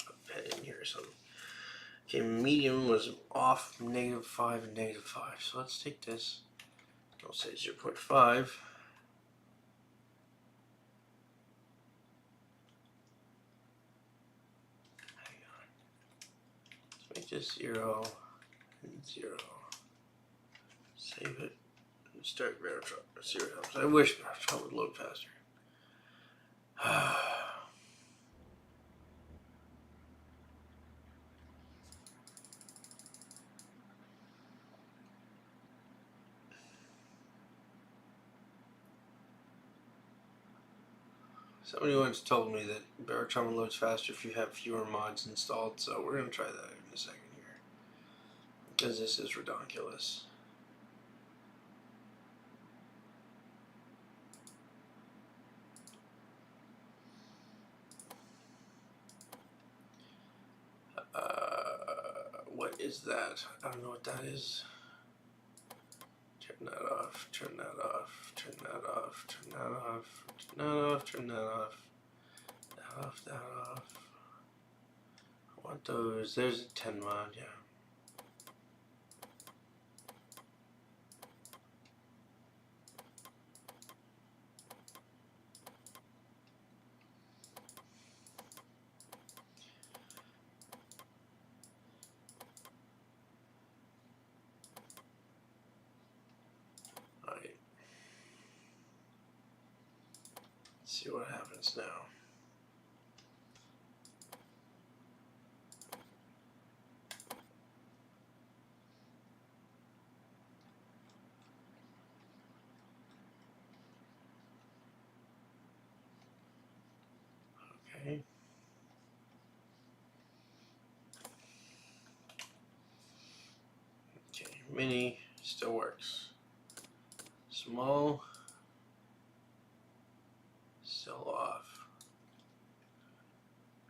A pen in here or something. Okay, medium was off -5 and -5. So let's take this. I'll say 0.5. Hang on. Let's make this 0 and 0. Save it. And start Baritron. See what happens. I wish Baritron would load faster. Somebody once told me that Baritron loads faster if you have fewer mods installed, so we're going to try that in a second here. Because this is redonkulous. What is that? I don't know what that is. Turn that off, turn that off, turn that off, turn that off, turn that off, turn that off, that off, that off. want those. There's a 10 mod, yeah. Alright. Let's see what happens now. Okay. Okay, mini still works. Small, still off.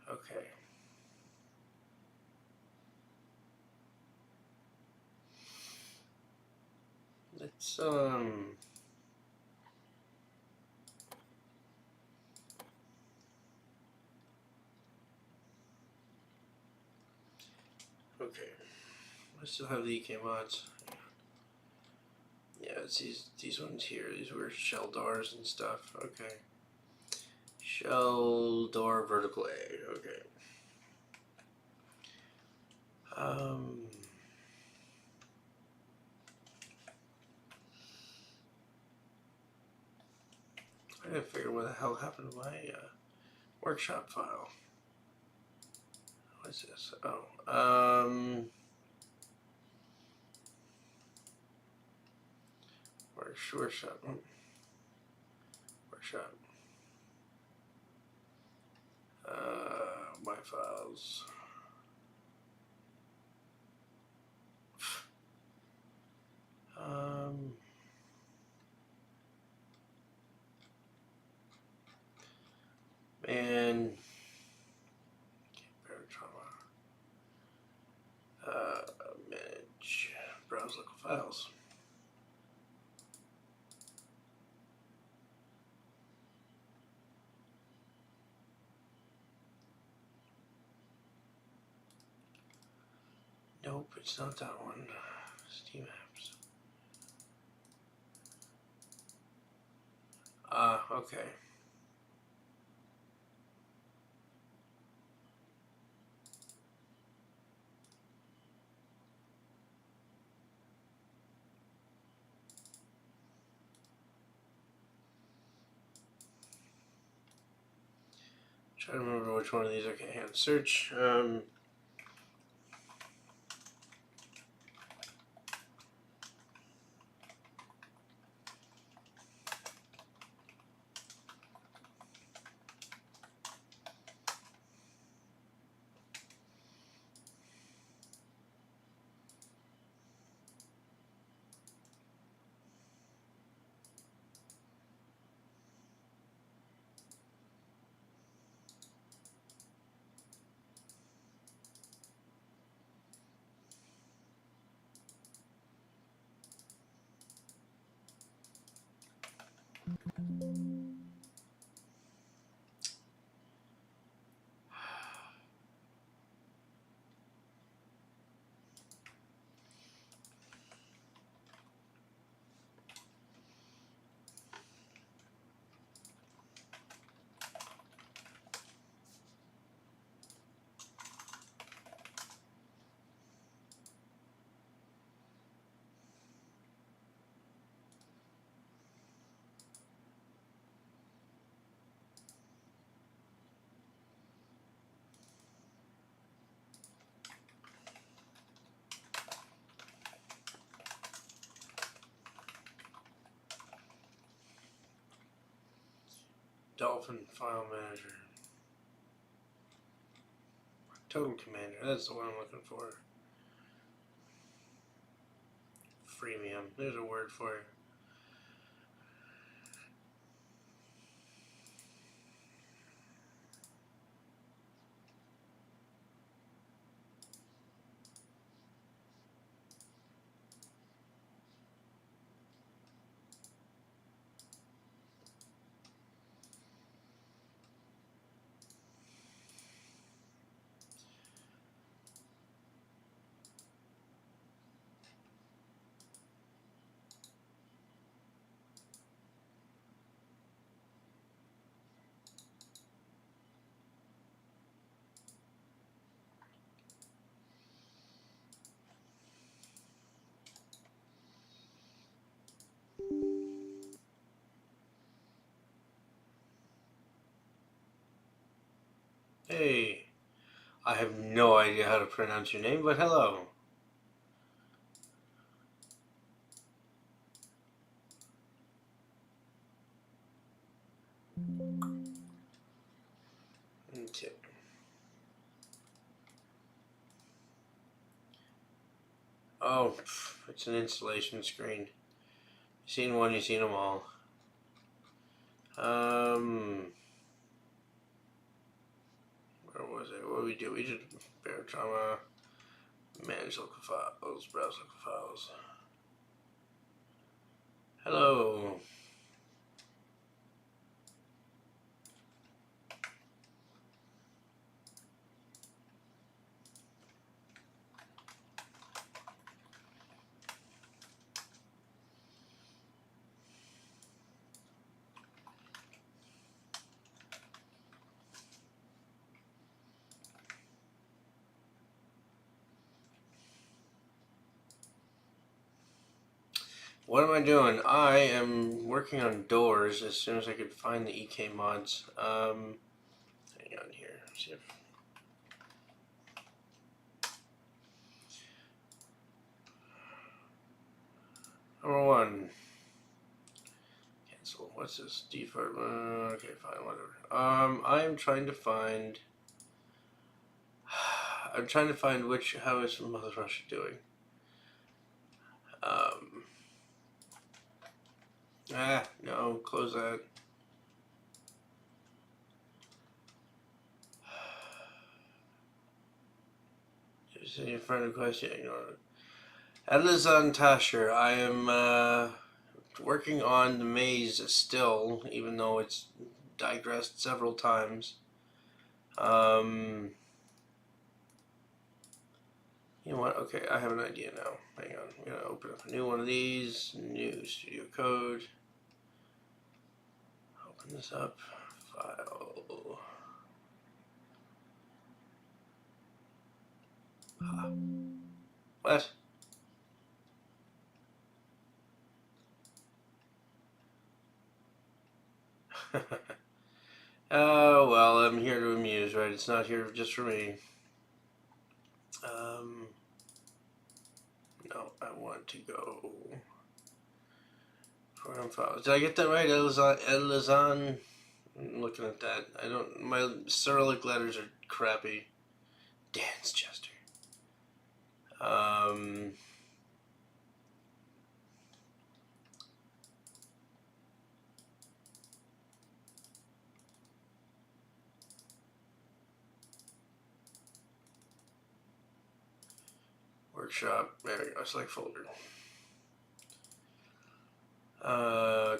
Okay. Let's okay. I still have the EK mods. Yeah, it's these ones here. These were shell doors and stuff. Okay. Shell door vertical A. Okay. I gotta figure what the hell happened to my workshop file. What's this? Oh, workshop. Workshop. My files. Man. Manage. Browse local files. Nope, it's not that one. Steam apps. Okay. Try to remember which one of these. Okay, hand search. Dolphin File Manager. Token Commander, that's the one I'm looking for. Freemium, there's a word for it. Hey, I have no idea how to pronounce your name, but hello. Okay. Oh, it's an installation screen. You seen one, you seen them all. Where was it? What did we do? We did bear trauma, manage local files, browse local files. Hello. What am I doing? I am working on doors as soon as I could find the EK mods. Hang on here. See if... Number one. Cancel. What's this? Default. Okay, fine, whatever. I am trying to find. I'm trying to find how is Mother Russia doing? No, close that. Just any friend request, yeah, ignore it. Edlizan Tasher, I am working on the maze still, even though it's digressed several times. You know what? Okay, I have an idea now. Hang on. I'm going to open up a new one of these. New studio code. Open this up. File. What? Oh, well, I'm here to amuse, right? It's not here just for me. No, I want to go. Program files. Did I get that right? Edlizan. I'm looking at that. I don't. My Cyrillic letters are crappy. Dance Chester. Workshop. There we go. Select folder.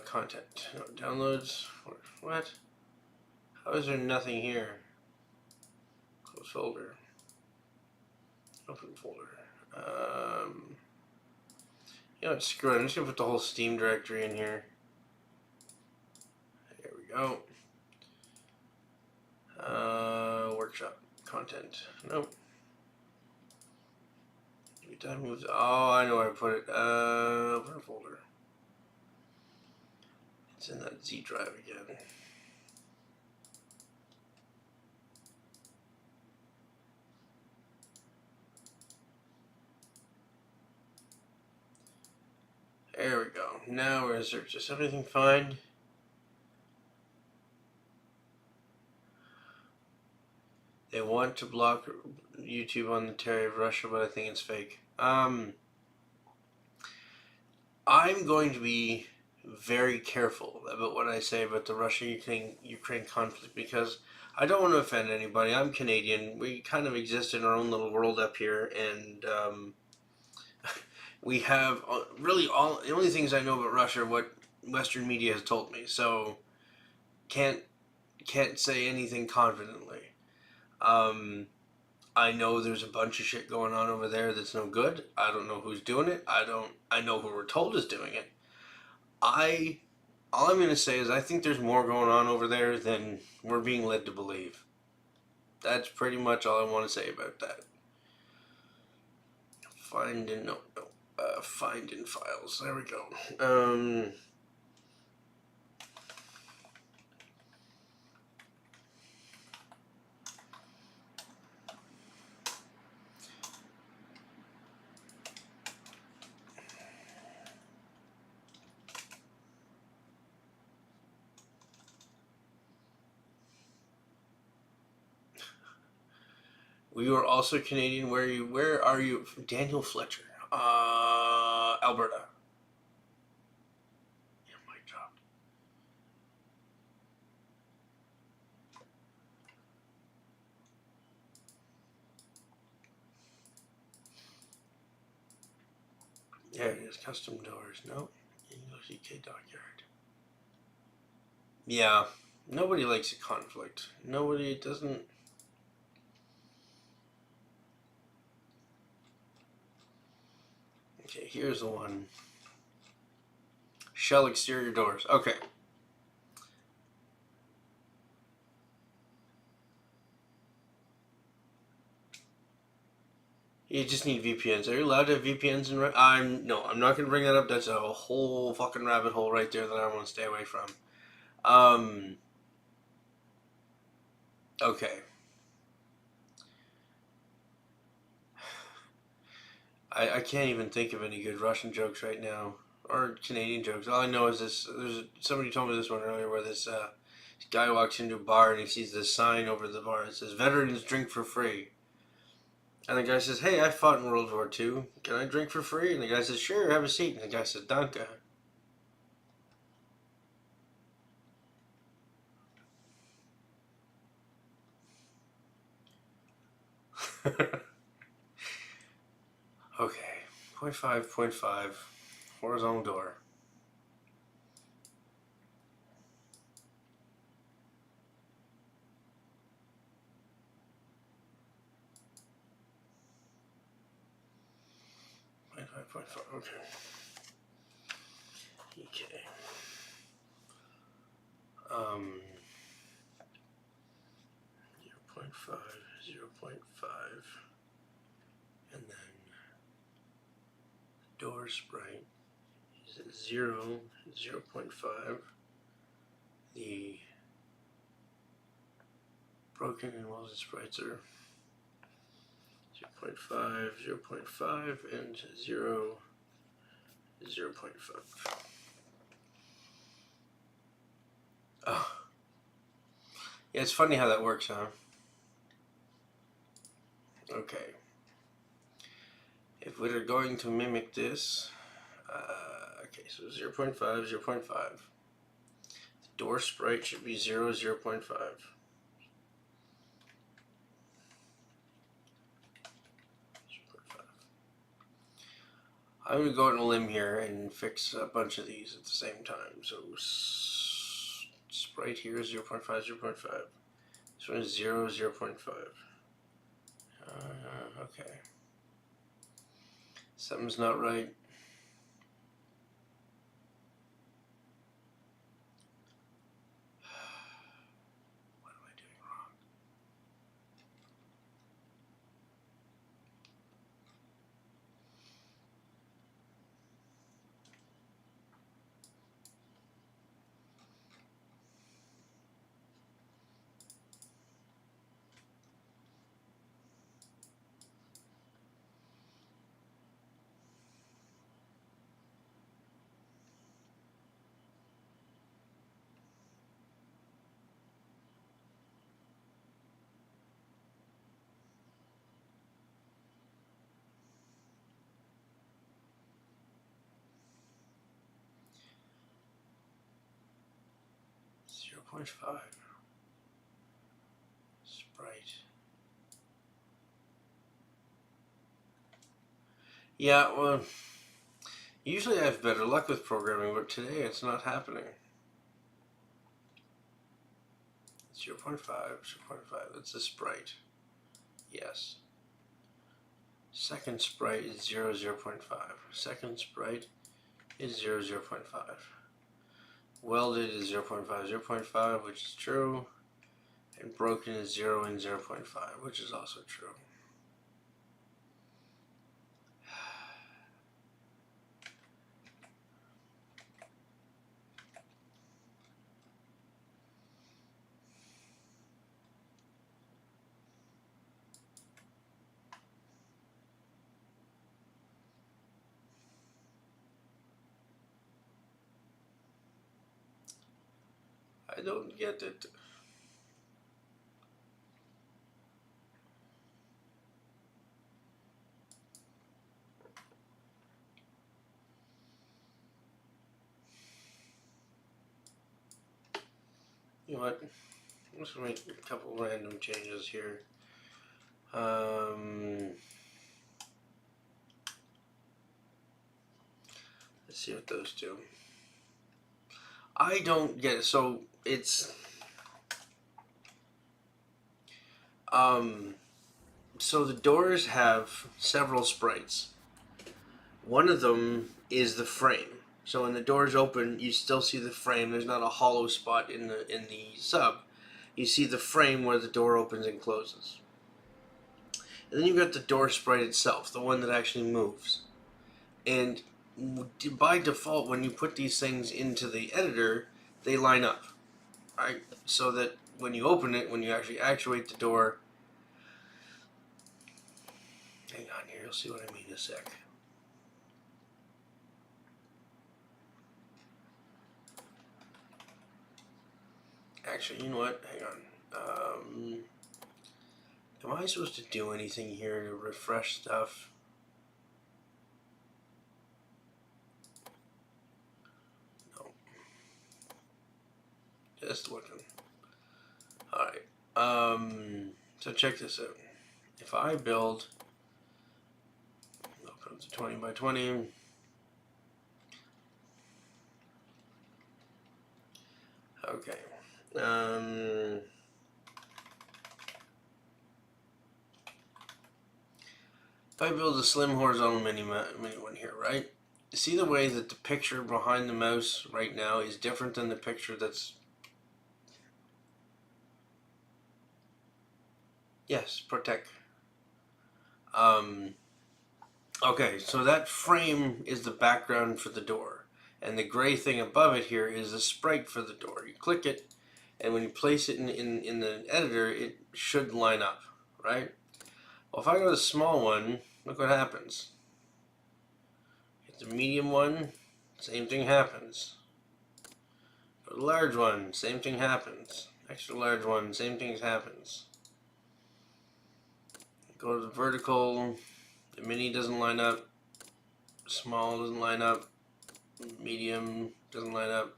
Content. No, downloads. What? How is there nothing here? Close folder. Open folder. You know what? Screw it. I'm just gonna put the whole Steam directory in here. There we go. Workshop. Content. Nope. Every time moves. Oh, I know where I put it. Open folder. It's in that Z drive again. There we go. Now we're gonna search. Is everything fine? They want to block YouTube on the territory of Russia, but I think it's fake. I'm going to be very careful about what I say about the Russia-Ukraine conflict because I don't want to offend anybody. I'm Canadian. We kind of exist in our own little world up here, and we have really all the only things I know about Russia are what Western media has told me. So can't say anything confidently. I know there's a bunch of shit going on over there that's no good. I don't know who's doing it. I know who we're told is doing it. All I'm going to say is I think there's more going on over there than we're being led to believe. That's pretty much all I want to say about that. Find in files. There we go. We were also Canadian. Where are you? Daniel Fletcher. Alberta. Yeah, mic drop. There it is. Custom doors. No. English UK Dockyard. Yeah. Nobody likes a conflict. Nobody doesn't. Okay, here's the one. Shell exterior doors. Okay. You just need VPNs. Are you allowed to have VPNs in? I'm not gonna bring that up. That's a whole fucking rabbit hole right there that I want to stay away from. Okay. I can't even think of any good Russian jokes right now or Canadian jokes. All I know is this. Somebody told me this one earlier where this guy walks into a bar and he sees this sign over the bar that says "Veterans drink for free." And the guy says, "Hey, I fought in World War II. Can I drink for free?" And the guy says, "Sure, have a seat." And the guy says, "Danke." Okay, 0.5, horizontal door. .5, okay. Okay. 0.5, 0.5, and then door sprite is at 0.5. The broken and welded sprites are 0.5, 0.5, and 0.5. Oh. Yeah, it's funny how that works, huh? Okay. If we're going to mimic this, okay, so 0.5, 0.5. The door sprite should be 0.5. I'm going to go on a limb here and fix a bunch of these at the same time. So sprite here is 0.5, 0.5. This one is 0.5. Okay. Something's not right. What am I doing wrong? 0.5. Sprite. Yeah, well, usually I have better luck with programming, but today it's not happening. 0.5, 0.5. That's a sprite. Yes. Second sprite is 0.5. Second sprite is 0.5. Welded is 0.5, 0.5, which is true. And broken is 0 and 0.5, which is also true. I don't get it. You know what? I'm just gonna make a couple random changes here. Let's see what those do. I don't get it. So it's so the doors have several sprites. One of them is the frame. So when the doors open, you still see the frame. There's not a hollow spot in the sub. You see the frame where the door opens and closes. And then you've got the door sprite itself, the one that actually moves. And by default, when you put these things into the editor, they line up, right? So that when you open it, when you actually actuate the door, hang on here, you'll see what I mean in a sec. Actually, you know what? Hang on. Am I supposed to do anything here to refresh stuff? No. Just looking. Alright. So check this out. If I build, I'll put it to 20 by 20. Okay. If I build a slim horizontal mini one here, right? See the way that the picture behind the mouse right now is different than the picture that's... Yes, protect. Okay, so that frame is the background for the door. And the gray thing above it here is the sprite for the door. You click it, and when you place it in the editor, it should line up, right? Well, if I go to the small one, look what happens. Hit the medium one, same thing happens. Go to the large one, same thing happens. Extra large one, same thing happens. Go to the vertical, the mini doesn't line up, small doesn't line up, medium doesn't line up.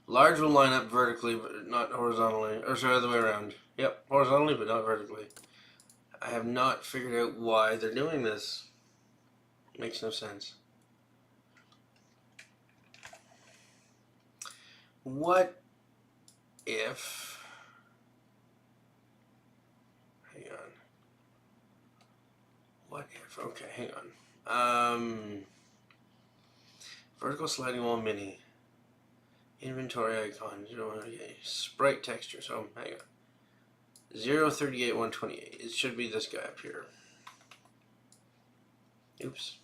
Large will line up vertically, but not horizontally. Or sorry, the other way around. Yep, horizontally, but not vertically. I have not figured out why they're doing this. Makes no sense. What if... Hang on. What if... Okay, hang on. Vertical sliding wall mini. Inventory icon. Sprite texture. So, hang on. 038 128. It should be this guy up here. Oops.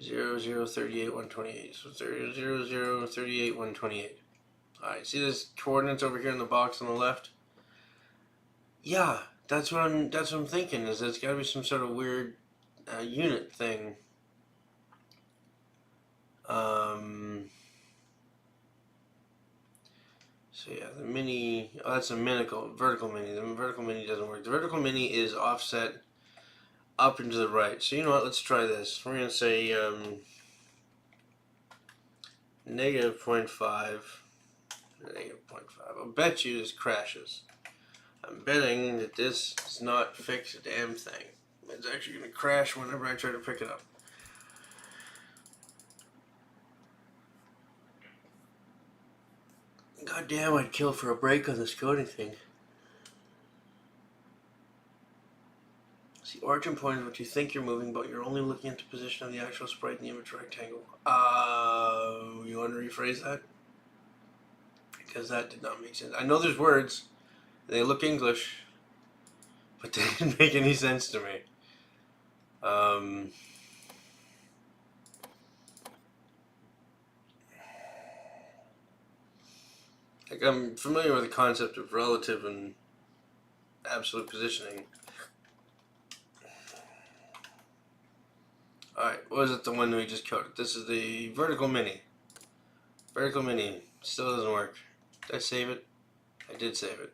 Zero 38 128. So 38 128. Alright, see this coordinates over here in the box on the left? Yeah, that's what I'm thinking, is that it's gotta be some sort of weird unit thing. So yeah, the mini, oh, that's a vertical mini. The vertical mini doesn't work. The vertical mini is offset up and to the right. So you know what, let's try this. We're gonna say negative 0.5, negative 0.5. I'll bet you this crashes. I'm betting that this does not fix a damn thing. It's actually gonna crash whenever I try to pick it up. God damn, I'd kill for a break on this coding thing. See, origin point is what you think you're moving, but you're only looking at the position of the actual sprite in the image rectangle. You want to rephrase that? Because that did not make sense. I know there's words, they look English, but they didn't make any sense to me. Like, I'm familiar with the concept of relative and absolute positioning. Alright, what was it, the one we just coded? This is the vertical mini. Vertical mini. Still doesn't work. Did I save it? I did save it.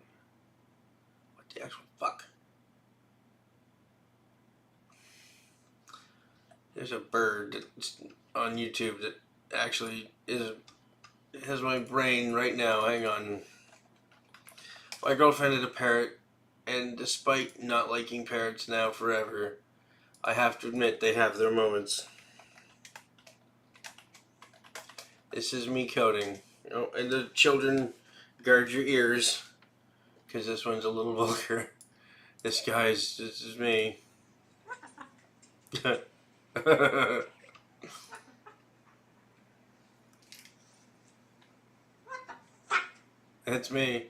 What the actual fuck? There's a bird that's on YouTube that actually has my brain right now. Hang on. My girlfriend had a parrot, and despite not liking parrots now forever, I have to admit they have their moments. This is me coding. And the children, guard your ears, because this one's a little vulgar. This is me. That's me.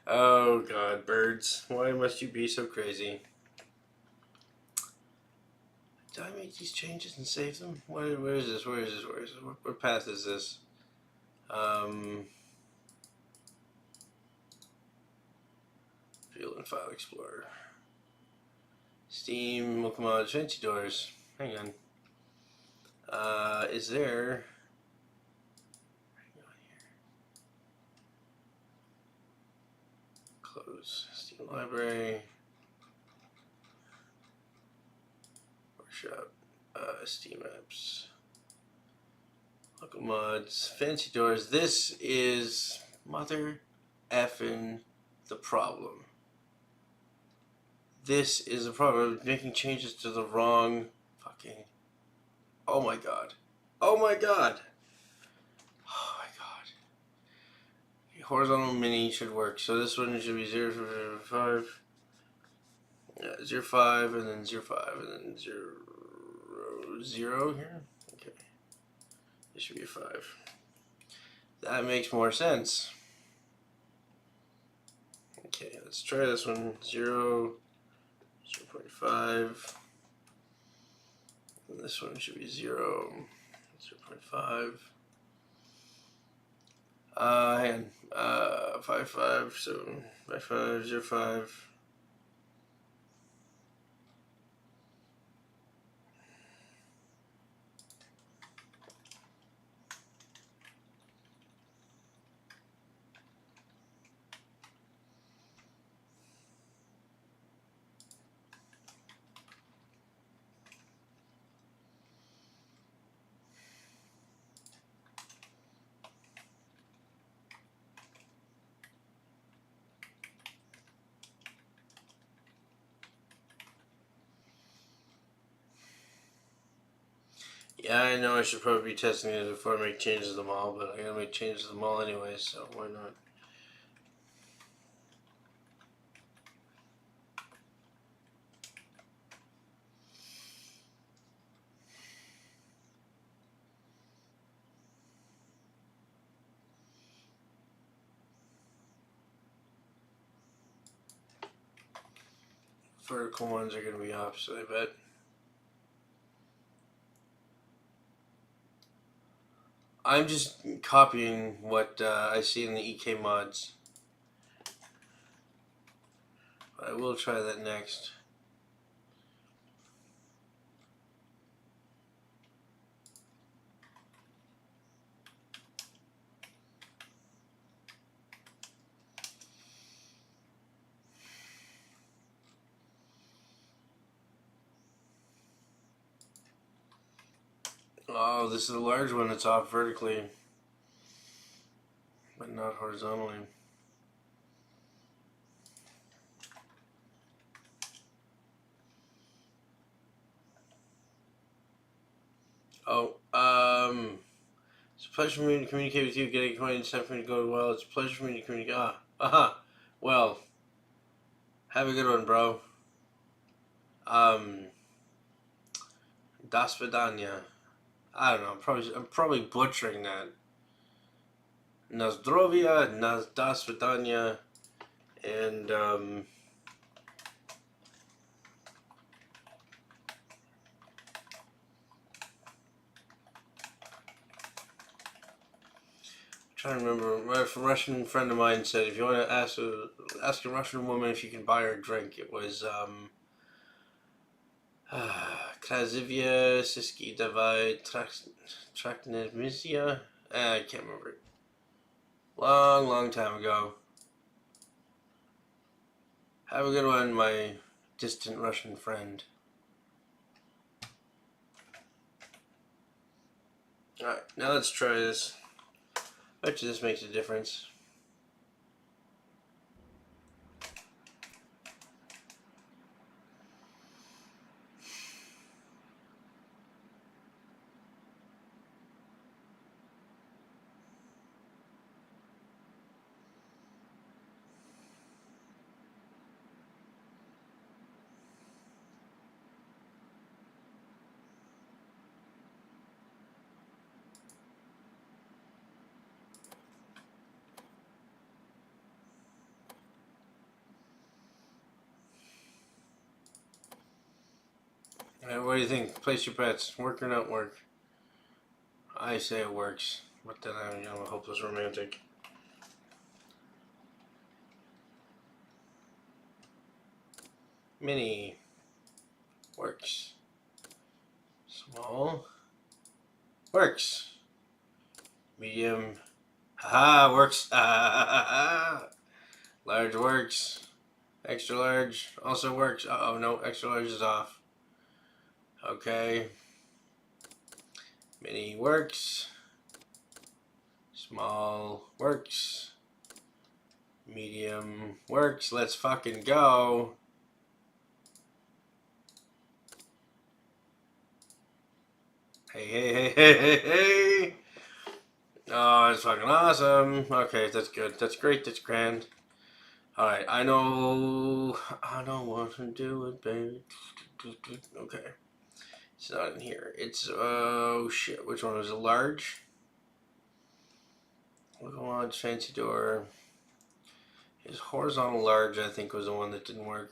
Oh God, birds. Why must you be so crazy? Did I make these changes and save them? Where is this? Where is this? Where is this? What path is this? Field and File Explorer. Steam, Mokomod, Fancy Doors. Hang on. Is there... Hang on here. Close. Steam Library. Workshop. Steam Apps. Local Mods. Fancy Doors. This is mother effing the problem. This is a problem. I'm making changes to the wrong fucking... Oh my God. Oh my God. Oh my God. Horizontal mini should work. So this one should be 0, 5. Yeah, 0, 5, and then 0, 5, and then 0, 0 here. Okay. This should be a 5. That makes more sense. Okay, let's try this one. 0, 0.5. And this one should be 0, 0.5. Hang on. 5, 5, so 5, 5, 0, 5. Yeah, I know I should probably be testing it before I make changes to them all, but I gotta make changes to them all anyway, so why not? Vertical ones are gonna be opposite, I bet. I'm just copying what I see in the EK mods. But I will try that next. Oh, this is a large one that's off vertically, but not horizontally. Oh, it's a pleasure for me to communicate with you. Getting acquainted, it's time for me to go well. It's a pleasure for me to communicate. Well, have a good one, bro. Das Vidania. I don't know. I'm probably butchering that. Nazdrovia, Das Vidania, and trying to remember. A Russian friend of mine said, if you want to ask a Russian woman if you can buy her a drink, it was Krasivia, Siski, Davai, Traknemisia. I can't remember it. Long time ago. Have a good one, my distant Russian friend. Alright, now let's try this. I bet you this makes a difference. Alright, what do you think? Place your bets. Work or not work? I say it works, but then I'm a hopeless romantic. Mini works. Small works. Medium, haha, works. Large works. Extra large also works. Uh oh, no, extra large is off. Okay. Mini works. Small works. Medium works. Let's fucking go. Hey. Oh, it's fucking awesome. Okay, that's good. That's great. That's grand. Alright, I know what to do it, baby. Okay. It's not in here. It's, oh shit, which one was it? Large? Little large, fancy door. His horizontal large, I think, was the one that didn't work.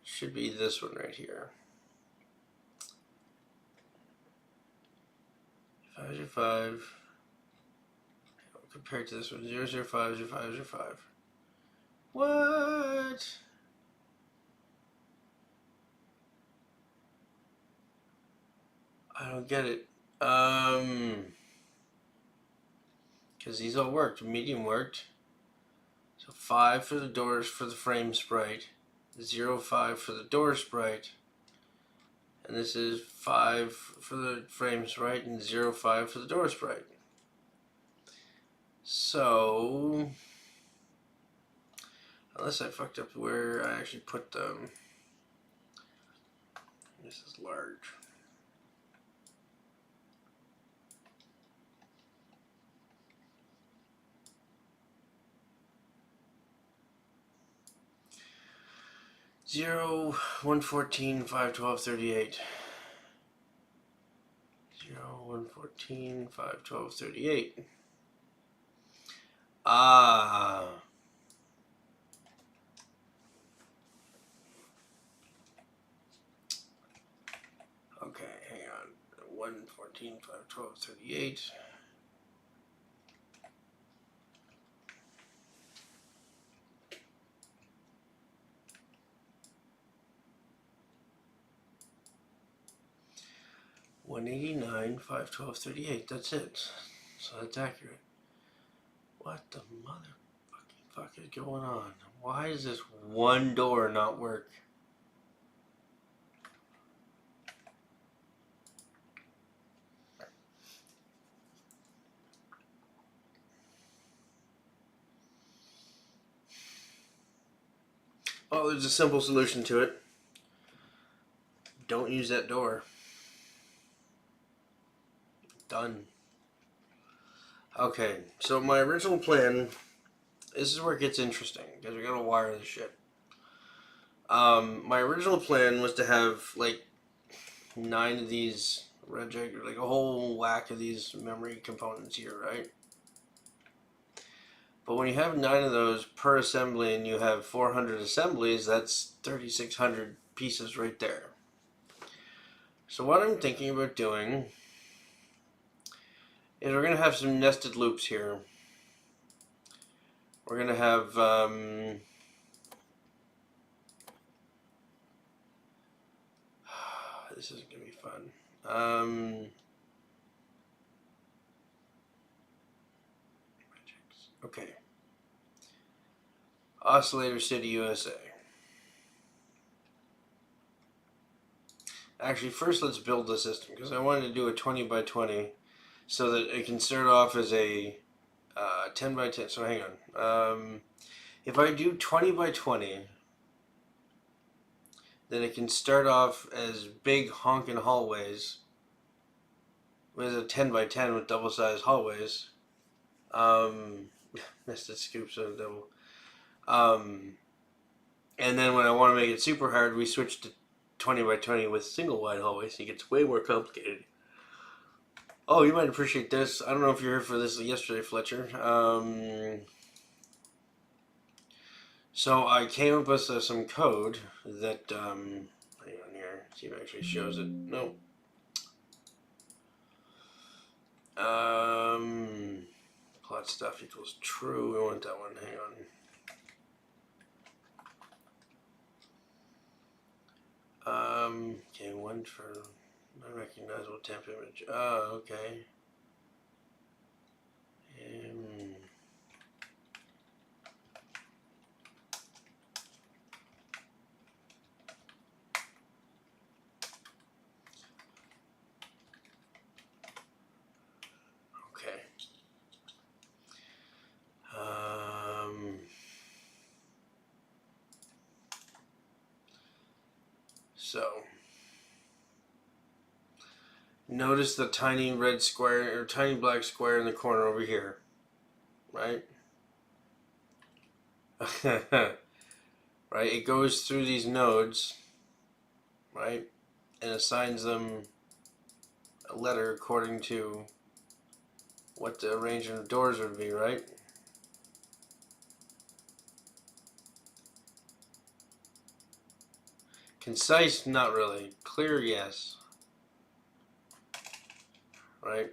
Should be this one right here. 505. Compared to this one, 005, 05, 05. What? I don't get it. Because these all worked. Medium worked. So 5 for the doors for the frame sprite. 05 for the door sprite. And this is 5 for the frame sprite and 05 for the door sprite. So, unless I fucked up where I actually put them. This is large. Zero, 114, 512, 38. 114, 512, 38. Ah. Okay, hang on. 114, 512, 38. $189, 512, 38. That's it. So that's accurate. What the motherfucking fuck is going on? Why does this one door not work? Oh, there's a simple solution to it. Don't use that door. Done. Okay, so my original plan, this is where it gets interesting, because we gotta wire this shit. My original plan was to have, like, 9 of these regex, like a whole whack of these memory components here, right? But when you have 9 of those per assembly and you have 400 assemblies, that's 3,600 pieces right there. So what I'm thinking about doing is we're going to have some nested loops here. We're going to have this isn't gonna be fun. Okay. Oscillator City, USA. Actually, first let's build the system, because I wanted to do a 20 by 20 so that it can start off as a 10 by 10. So hang on. If I do 20 by 20, then it can start off as big honking hallways with a 10 by 10 with double-sized hallways. Nested scoops of double. And then when I want to make it super hard, we switch to 20 by 20 with single wide hallways. It gets way more complicated. Oh, you might appreciate this. I don't know if you were here for this yesterday, Fletcher. So I came up with some code that, hang on here, see if it actually shows it. No. Plot stuff equals true. We want that one. Hang on. Okay, one for unrecognizable temp image. Oh, okay. Okay. So notice the tiny red square or tiny black square in the corner over here, right? Right, it goes through these nodes, right, and assigns them a letter according to what the arrangement of doors would be, right? Concise, not really. Clear, yes. Right?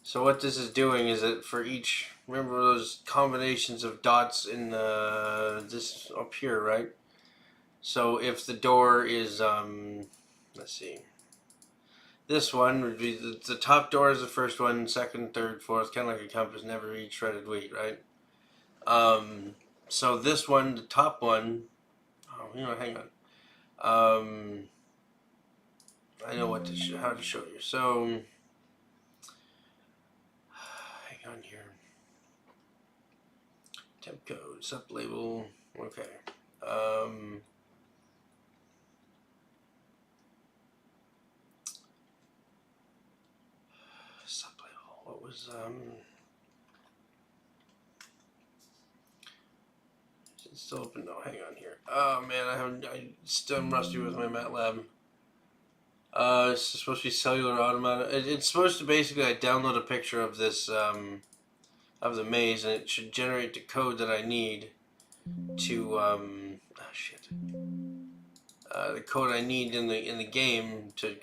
So what this is doing is that for each, remember those combinations of dots in this up here, right? So if the door is, let's see, this one would be the top door is the first one, second, third, fourth, kind of like a compass, never eat shredded wheat, right? So this one, the top one, oh, hang on. I know what to how to show you. So, hang on here. Temp code, sublabel, okay. Sublabel, what was, is it still open? No, hang on here. Oh man, I'm still rusty with my MATLAB. It's supposed to be cellular automata. It's supposed to basically, I download a picture of this, of the maze, and it should generate the code that I need to, the code I need in the game to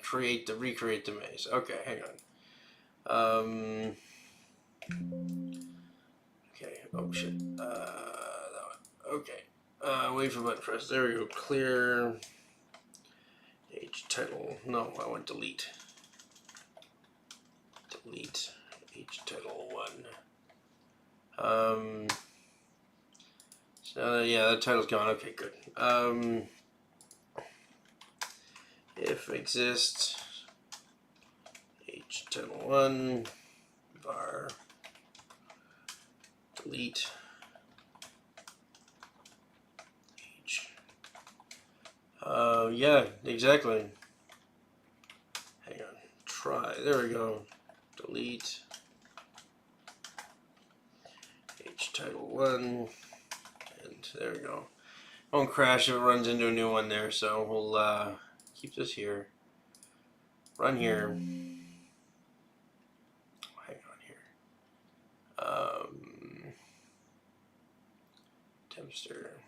recreate the maze. Okay, hang on. Okay. Oh shit. That one. Okay. Wait for button press. There we go. Clear. H title. No, I want delete. Delete. H title 1. So yeah, that title's gone. Okay, good. If exists H title 1 var delete H. Yeah, exactly. Hang on. Try. There we go. Delete H title 1. And there we go. Won't crash if it runs into a new one there, so we'll keep this here. Run here. Hang on here. Tempster.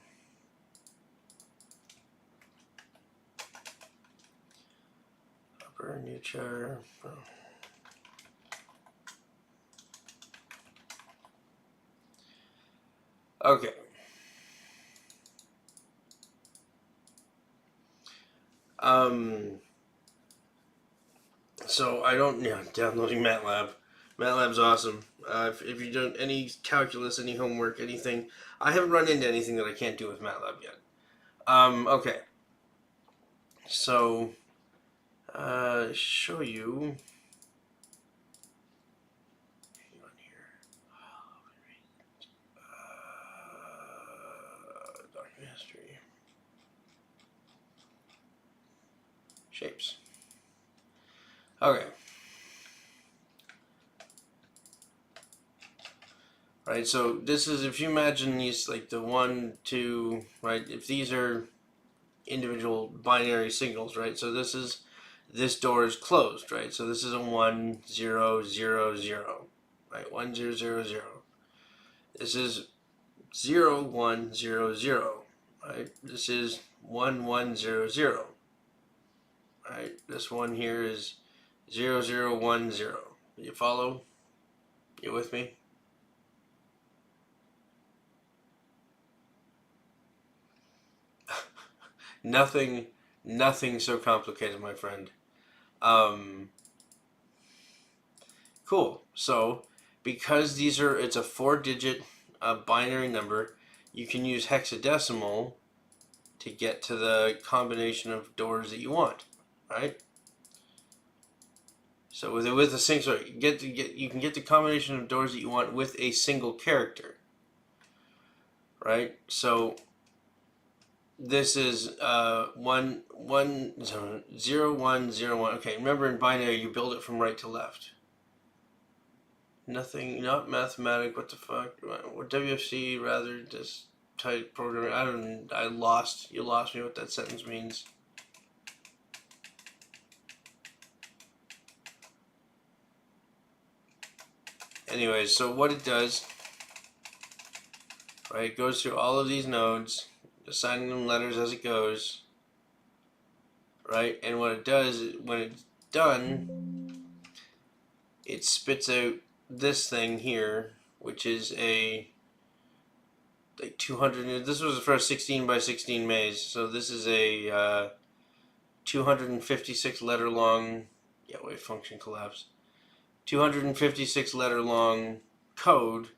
Upper new char. Oh. Okay. I don't. Yeah, downloading MATLAB. MATLAB's awesome. If you don't any calculus, any homework, anything, I haven't run into anything that I can't do with MATLAB yet. Okay. So, show you. Hang on here. Document history. Shapes. Okay. Right, so this is, if you imagine these, like the 1, 2, right, if these are individual binary signals, right, so this door is closed, right, so this is a 1, 0, 0, 0, right, 1, 0, 0, 0. This is 0, 1, 0, 0, right, this is 1, 1, 0, 0, right, this one here is 0, 0, 1, 0. You follow? You with me? Nothing so complicated, my friend. Cool. So, because it's a 4-digit binary number, you can use hexadecimal to get to the combination of doors that you want, right? So with a single, you can get the combination of doors that you want with a single character, right? So this is 1 1 0 1 0 1. Okay, remember in binary you build it from right to left. Nothing, not mathematic. What the fuck? Or WFC rather just type programming. You lost me what that sentence means. Anyways, so what it does, right? It goes through all of these nodes, assigning them letters as it goes, right? And what it does, when it's done, it spits out this thing here, which is a like 200. This was for a 16 by 16 maze, so this is a 256 letter long. Yeah, wait, function collapse. 256 letter long code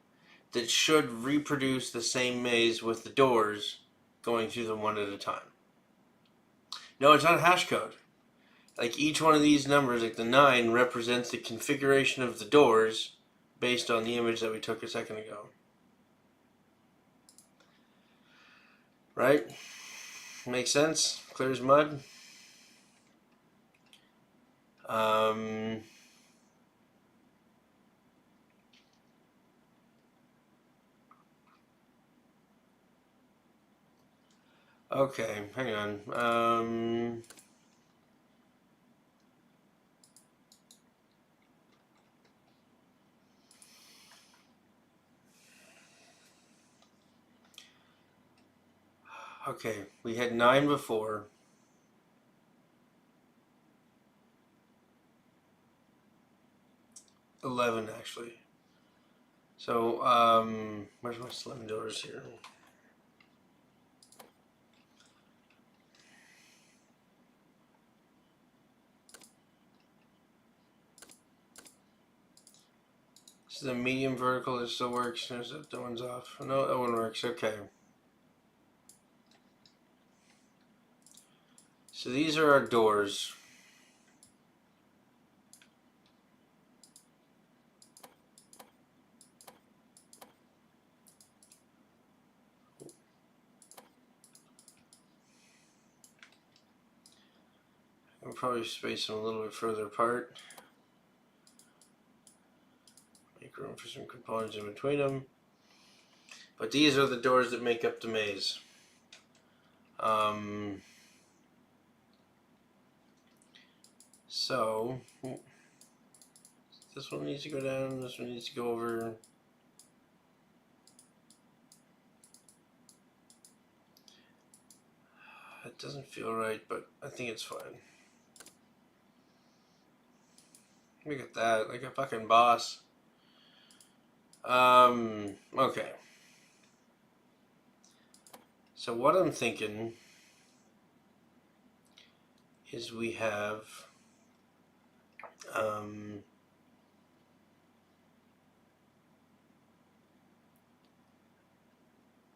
that should reproduce the same maze with the doors going through them one at a time. No, it's not a hash code. Like each one of these numbers, like the 9, represents the configuration of the doors based on the image that we took a second ago. Right? Makes sense? Clear as mud? Okay, hang on. Okay, we had 9 before. $11 actually. So, where's my slim doors here? This is a medium vertical that still works. There's that one's off. No, that one works. Okay. So these are our doors. I'll probably space them a little bit further apart. Make room for some components in between them. But these are the doors that make up the maze. So this one needs to go down, this one needs to go over. It doesn't feel right, but I think it's fine. Look at that, like a fucking boss. Okay. So what I'm thinking is we have Um,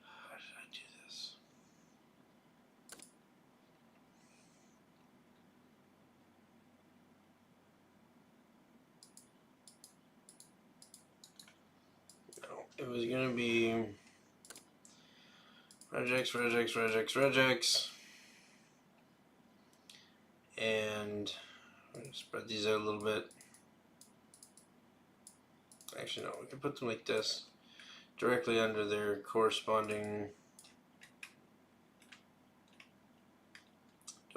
how did I do this? No, it was gonna be regex, regex, regex, regex, and I'm gonna spread these out a little bit. Actually, no, we can put them like this, directly under their corresponding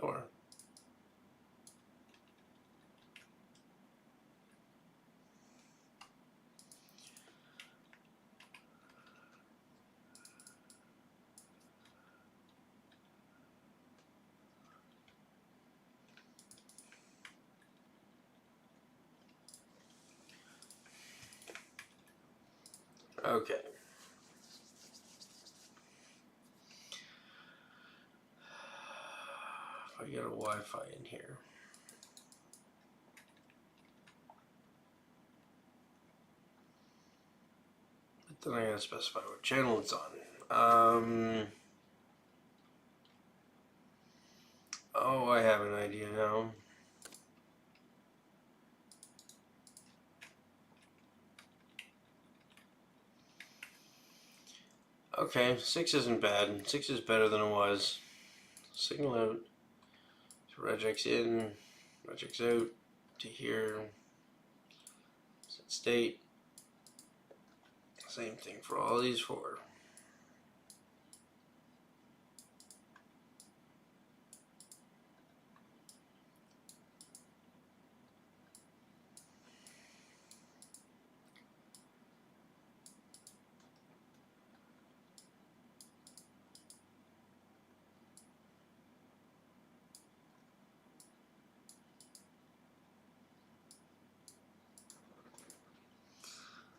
door. Okay. I got a Wi-Fi in here. But then I gotta specify what channel it's on. Oh, I have an idea now. Okay, 6 isn't bad. 6 is better than it was. Signal out to regex in, regex out to here. Set state. Same thing for all these 4.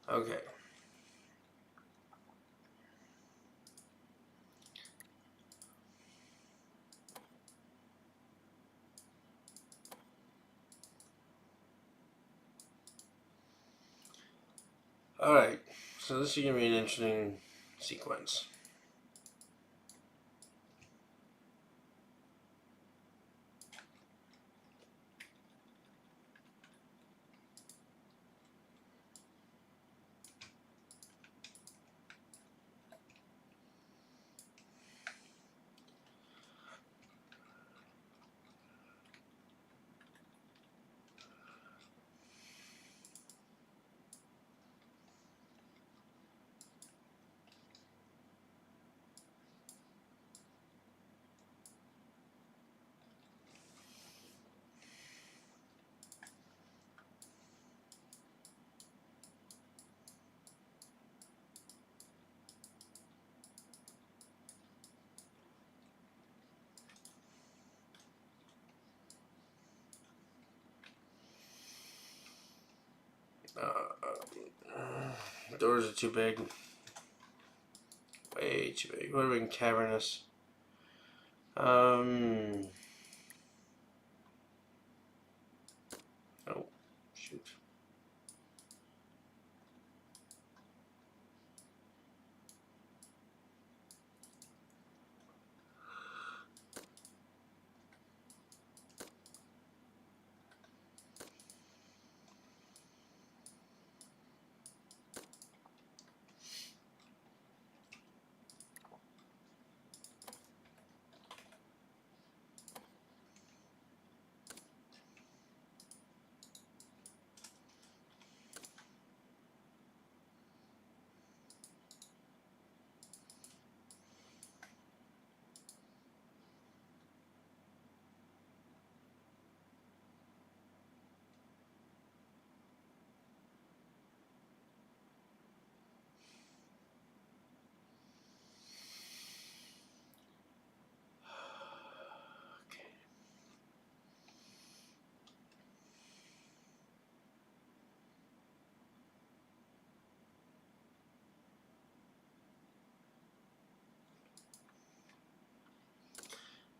Okay. Alright, so this is going to be an interesting sequence. Doors are too big. Way too big. Would have been cavernous. Oh, shoot.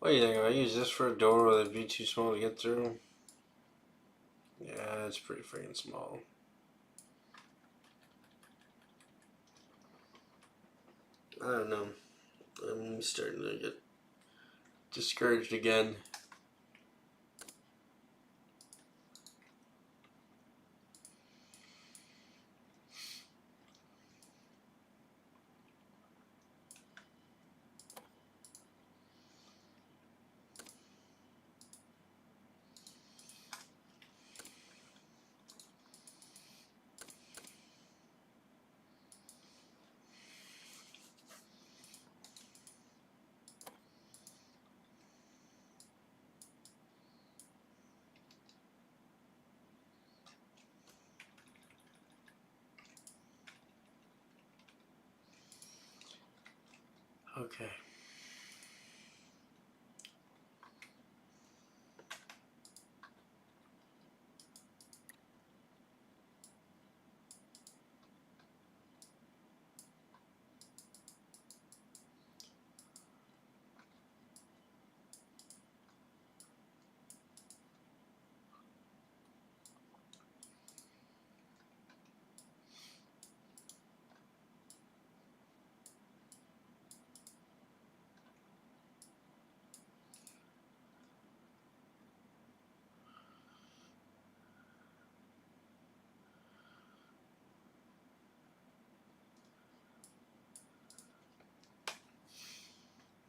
What do you think? If I use this for a door, would it be too small to get through? Yeah, That's pretty freaking small. I don't know. I'm starting to get discouraged again. Okay.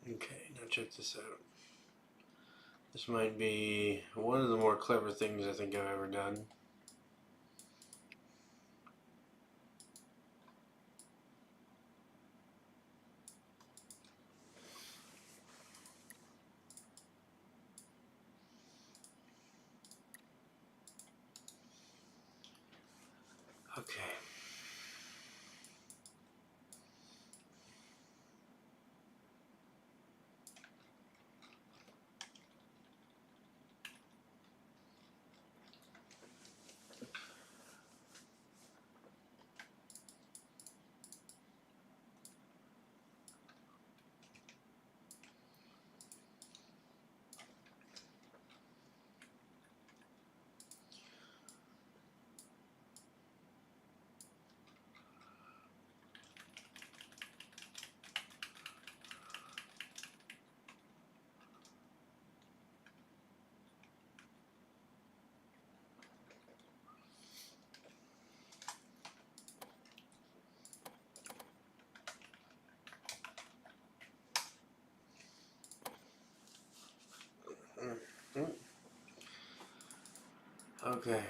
Okay, now check this out. This might be one of the more clever things I think I've ever done. Okay. Okay.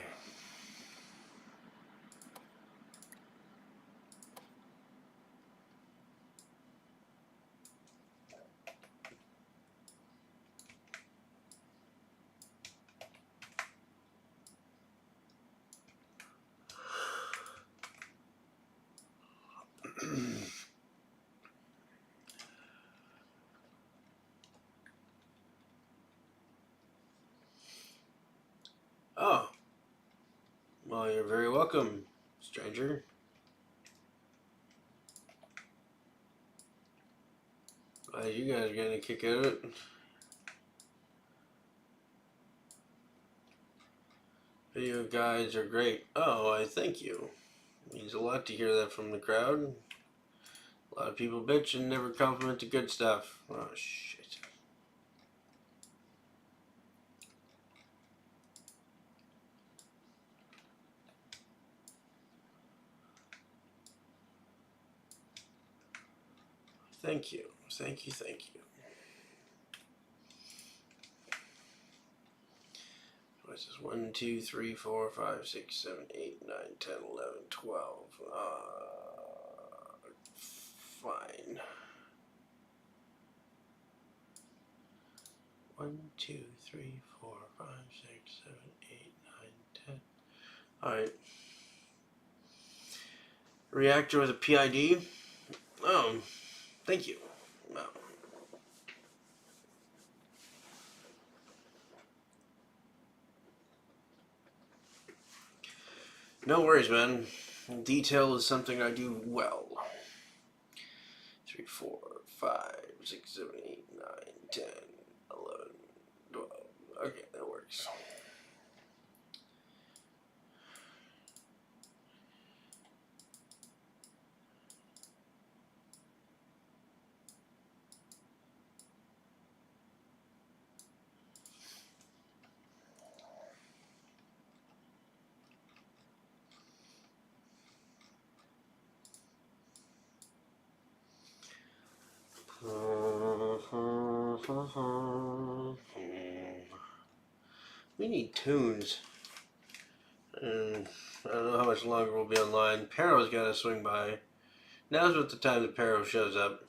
Oh. Well, you're very welcome, stranger. You guys are getting a kick out of it. Video guides are great. Oh, I thank you. Means a lot to hear that from the crowd. A lot of people bitch and never compliment the good stuff. Oh, shit. Thank you. Thank you, thank you. What's this? 1, 2, 3, 4, 5, 6, 7, 8, 9, 10, 11, 12. Fine. 1, 2, 3, 4, 5, 6, 7, 8, 9, 10. Alright. Reactor with a PID. Oh, thank you. Well, no worries, man. Detail is something I do well. 3, 4, 5, 6, 7, 8, 9, 10, 11, 12. Okay, that works. We need tunes. I don't know how much longer we'll be online. Paro's got to swing by. Now's about the time that Paro shows up.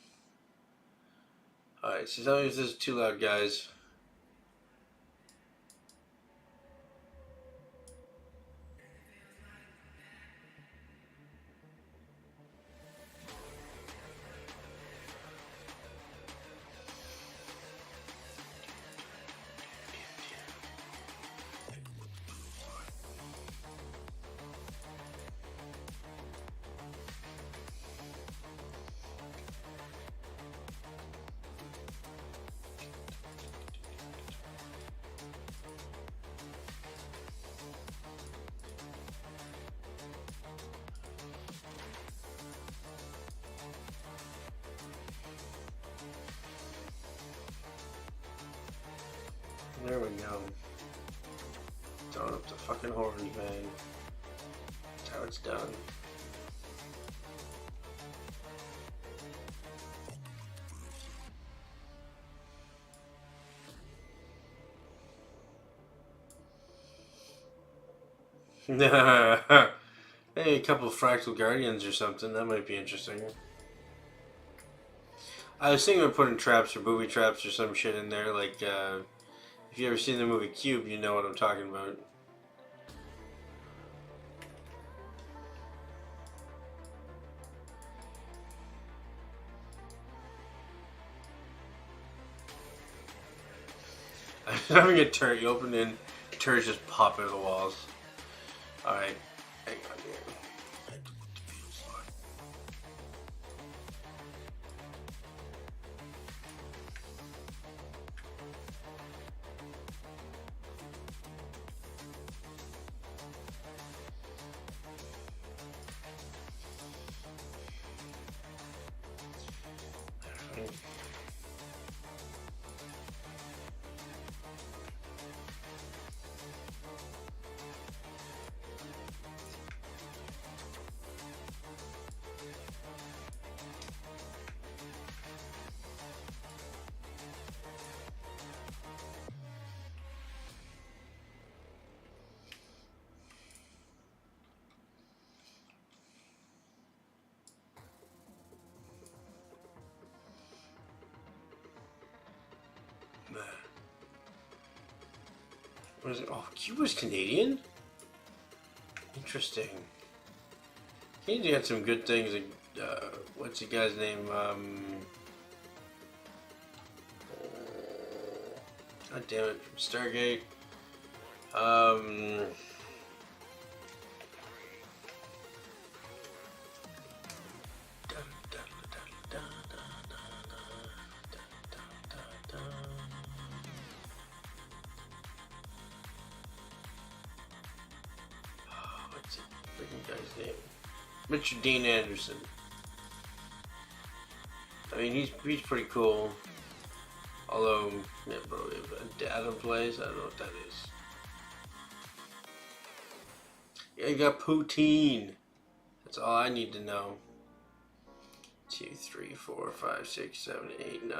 Alright, so tell me if this is too loud, guys. There we go. Throwing up the fucking horns, man. That's how it's done. Hey, a couple of Fractal Guardians or something. That might be interesting. I was thinking of putting traps or booby traps or some shit in there. Like, if you ever seen the movie Cube, you know what I'm talking about. I'm having a turret. You open in, turrets just pop out of the walls. Alright, hang on here. What is it? Oh, Cuba's Canadian? Interesting. Canada had some good things. What's the guy's name? God damn it. Stargate. What's the freaking guy's name? Richard Dean Anderson. I mean, he's pretty cool. Although, yeah, probably Adam plays. I don't know what that is. Yeah, you got poutine. That's all I need to know. 2, 3, 4, 5, 6, 7, 8, 9.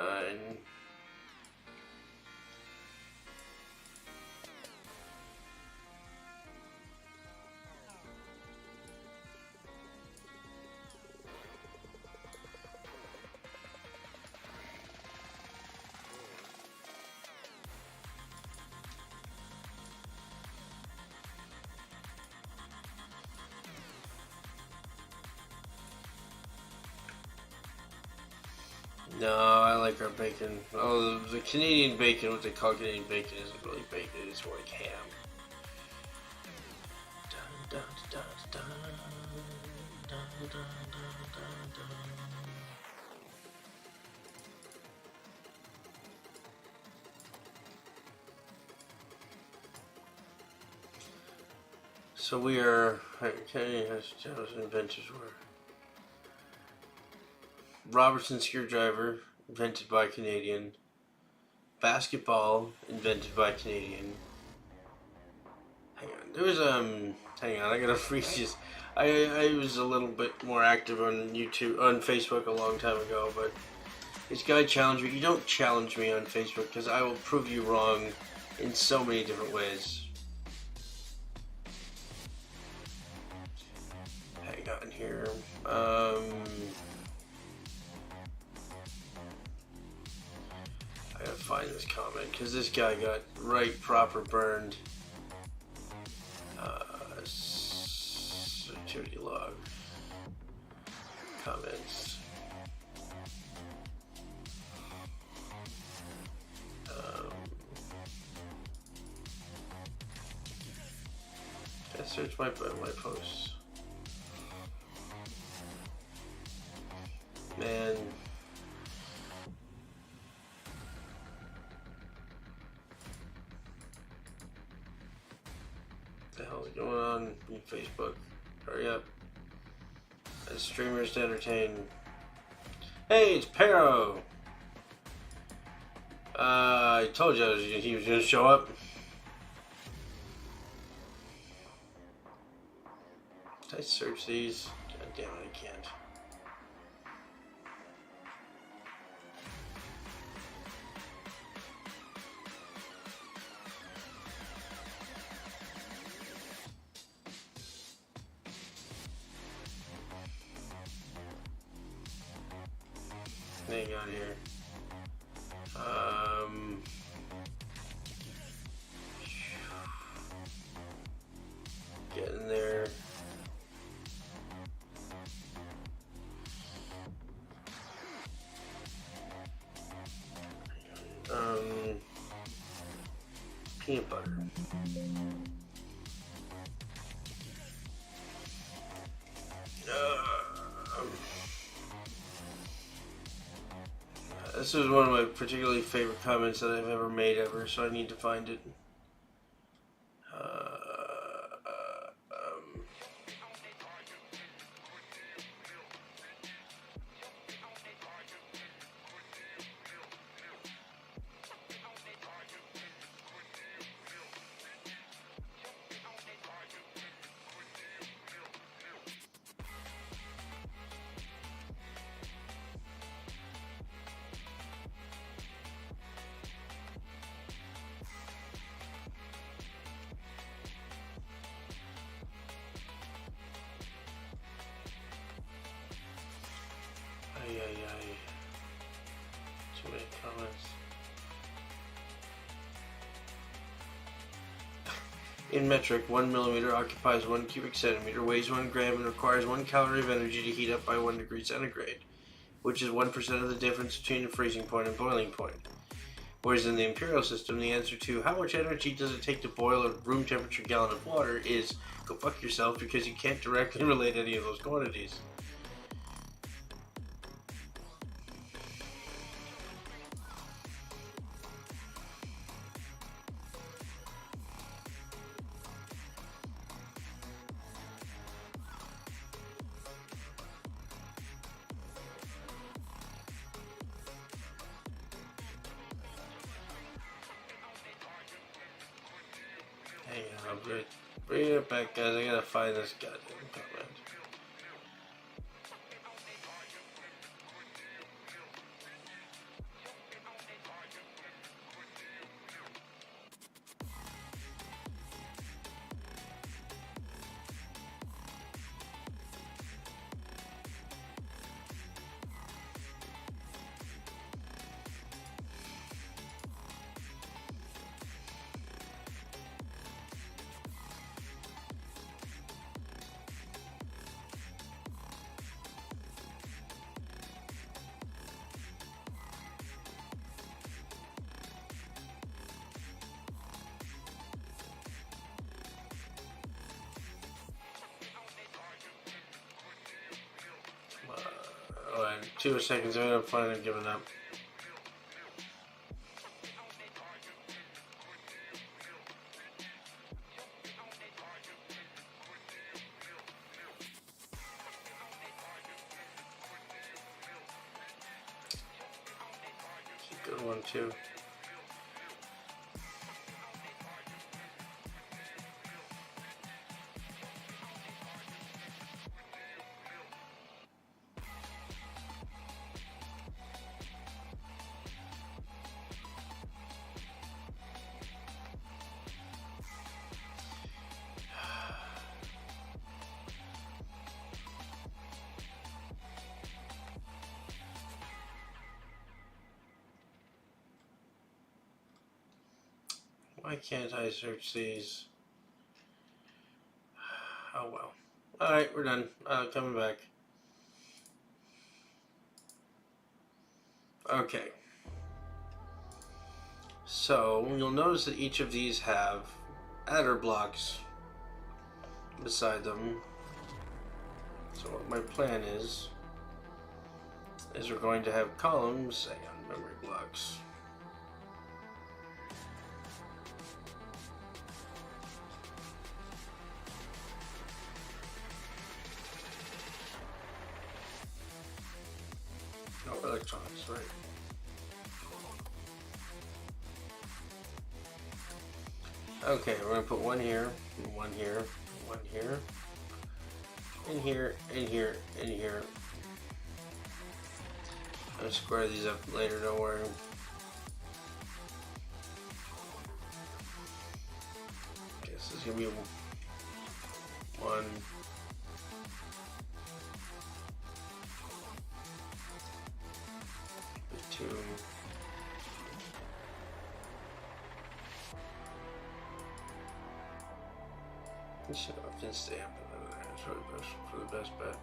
No, I like our bacon. Oh, the Canadian bacon, what they call Canadian bacon, isn't really bacon, it's more like ham. Dun, dun, dun, dun, dun, dun, dun, dun. So we are, okay, as inventors were. Robertson screwdriver, invented by Canadian. Basketball, invented by Canadian. Hang on, there was hang on, I gotta freeze this. I was a little bit more active on YouTube, on Facebook a long time ago, but This guy challenged me. You don't challenge me on Facebook because I will prove you wrong in so many different ways. Hang on here. I gotta find this comment because this guy got right proper burned. Activity log. Comments. I search my posts. Man. What the hell is going on in Facebook? Hurry up. As streamers to entertain. Hey, it's Pero! I told you he was going to show up. Did I search these? God damn it, I can't. Hang on here. Getting there. Peanut butter. This is one of my particularly favorite comments that I've ever made ever, so I need to find it. Too many comments. In metric, 1 millimeter occupies 1 cubic centimeter, weighs 1 gram, and requires 1 calorie of energy to heat up by 1 degree centigrade, which is 1% of the difference between the freezing point and boiling point. Whereas in the imperial system, the answer to how much energy does it take to boil a room temperature gallon of water is go fuck yourself, because you can't directly relate any of those quantities. Hang on, I'll bring it back, guys. I gotta find this goddamn comment. In 2 seconds, I'm gonna finally giving up. It's a good one too. Why can't I search these? Oh well. Alright, we're done. Coming back. Okay. So, you'll notice that each of these have adder blocks beside them. So what my plan is we're going to have columns, say, on memory blocks. No electrons, right. Okay, we're going to put one here, one here, one here, in here, in here, in here. I'll square these up later, don't worry. Okay, so it's going to be 1, 2, this should often stay up over there. It's for the best bet.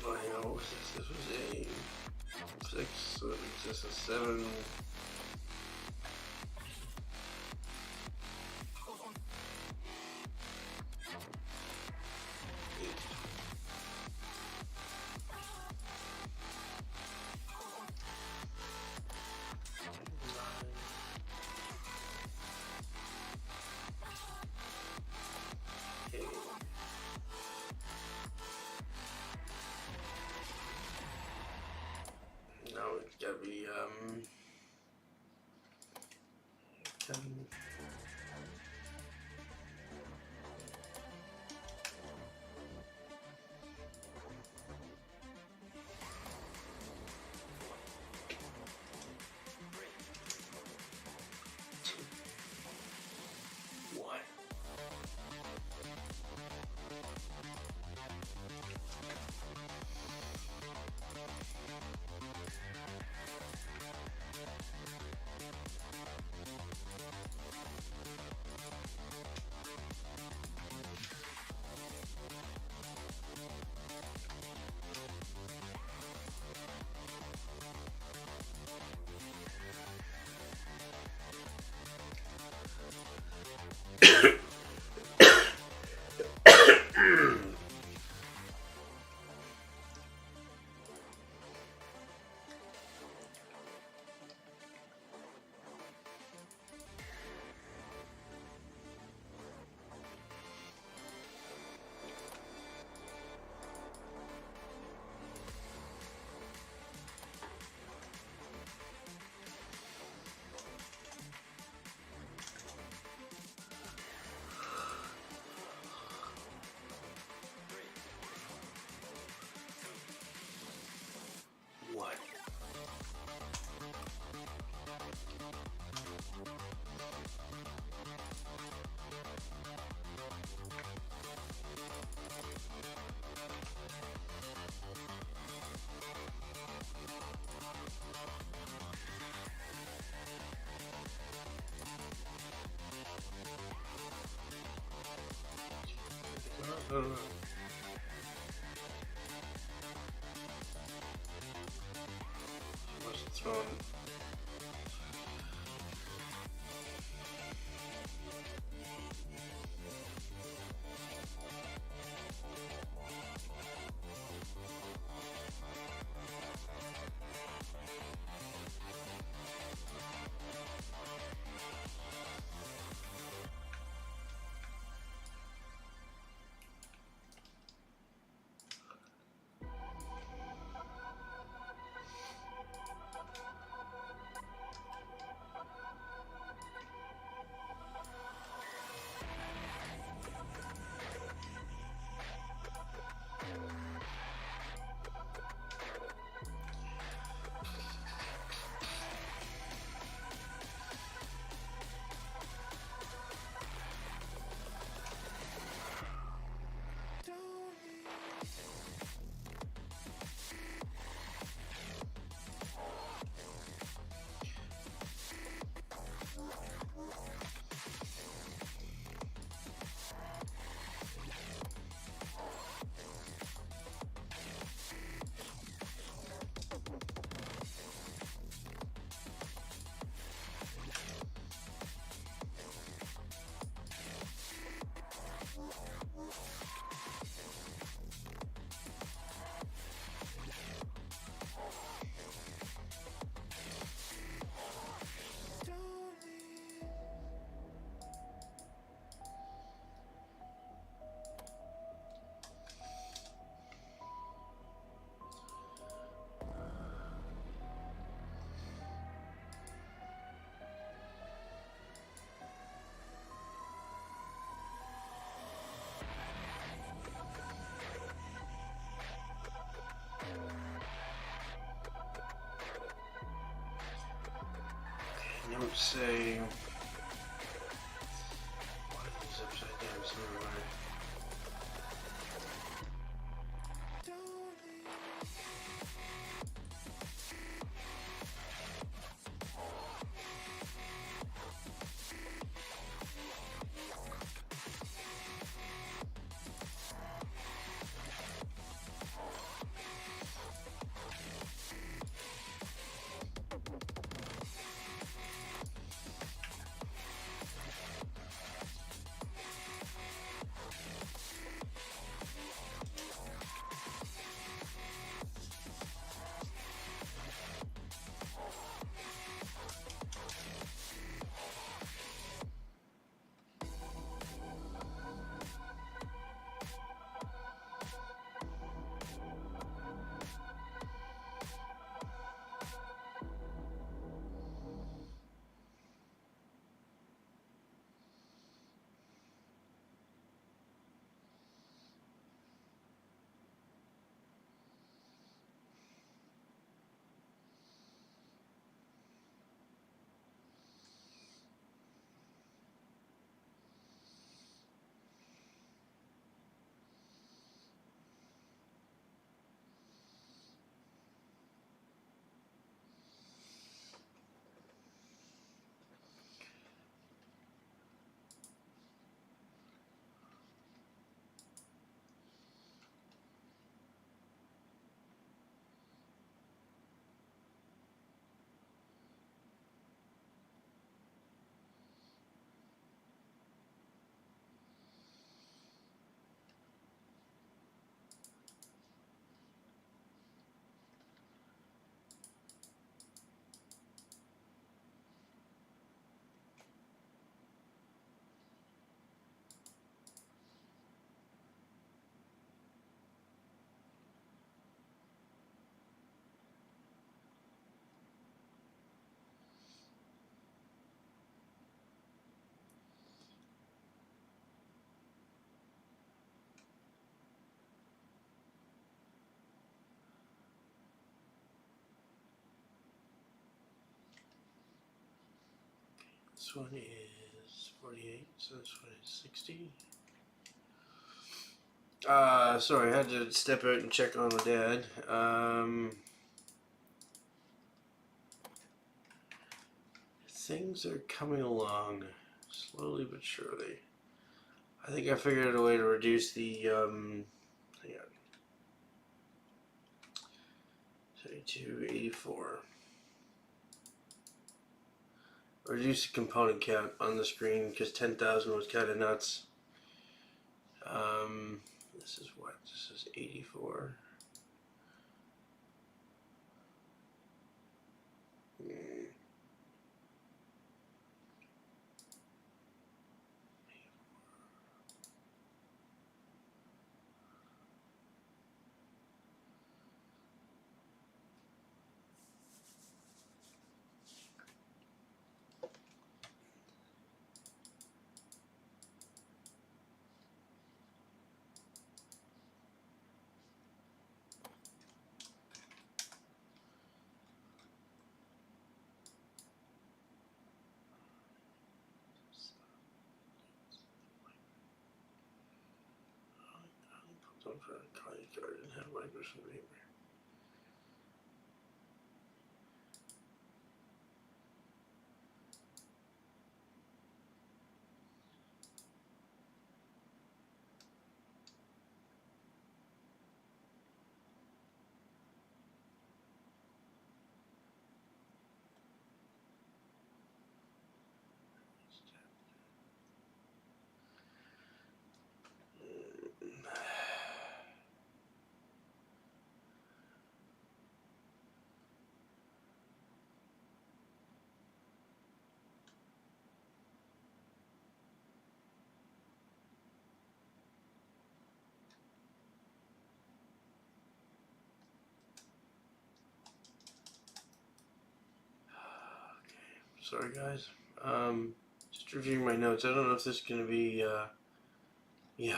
Oh, hang on, what was this? This was a 6, so that makes this a 7. No, it's gotta be 10. Must have thrown. Don't say. What is this upside down somewhere? This one is 48, so this one is 60. Sorry, I had to step out and check on my dad. Things are coming along slowly but surely. I think I figured out a way to reduce the, hang on, 3284. Reduce the component count on the screen because 10,000 was kind of nuts. This is what? This is 84. Don't for a client card and have my personal paper. Sorry guys. Just reviewing my notes. I don't know if this is going to be, yeah.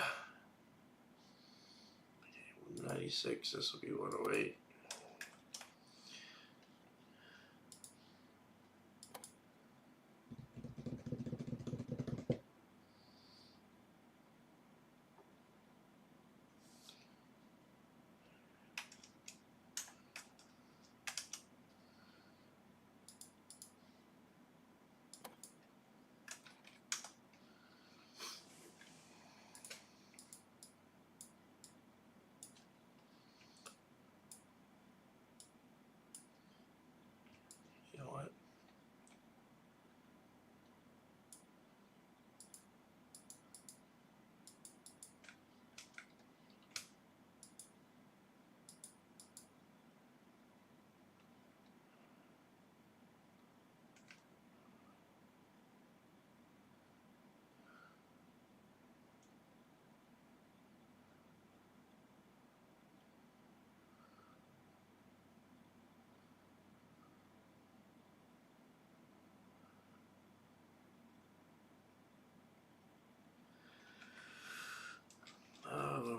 96, this will be 108.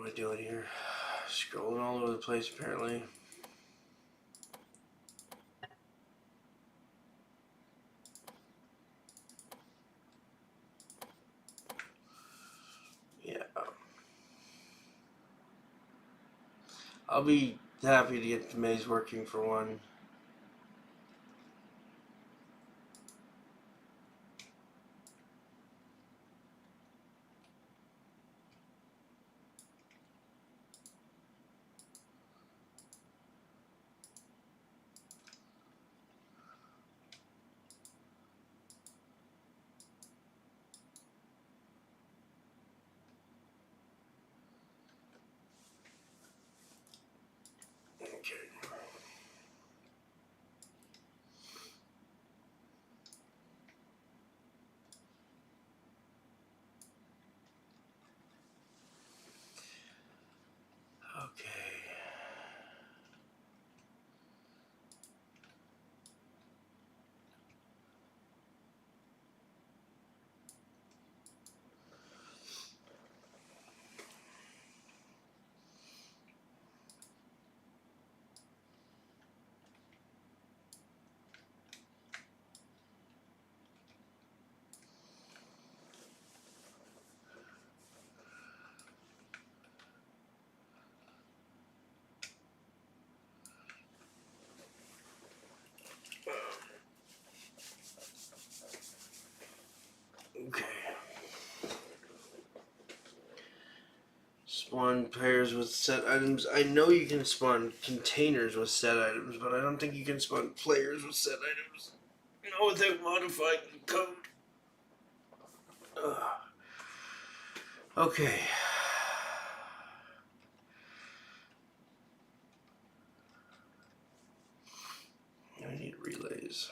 am I doing here? Scrolling all over the place, apparently. Yeah. I'll be happy to get the maze working for one. Okay. Spawn pairs with set items. I know you can spawn containers with set items, but I don't think you can spawn players with set items. No, without modifying the code. Ugh. Okay. I need relays.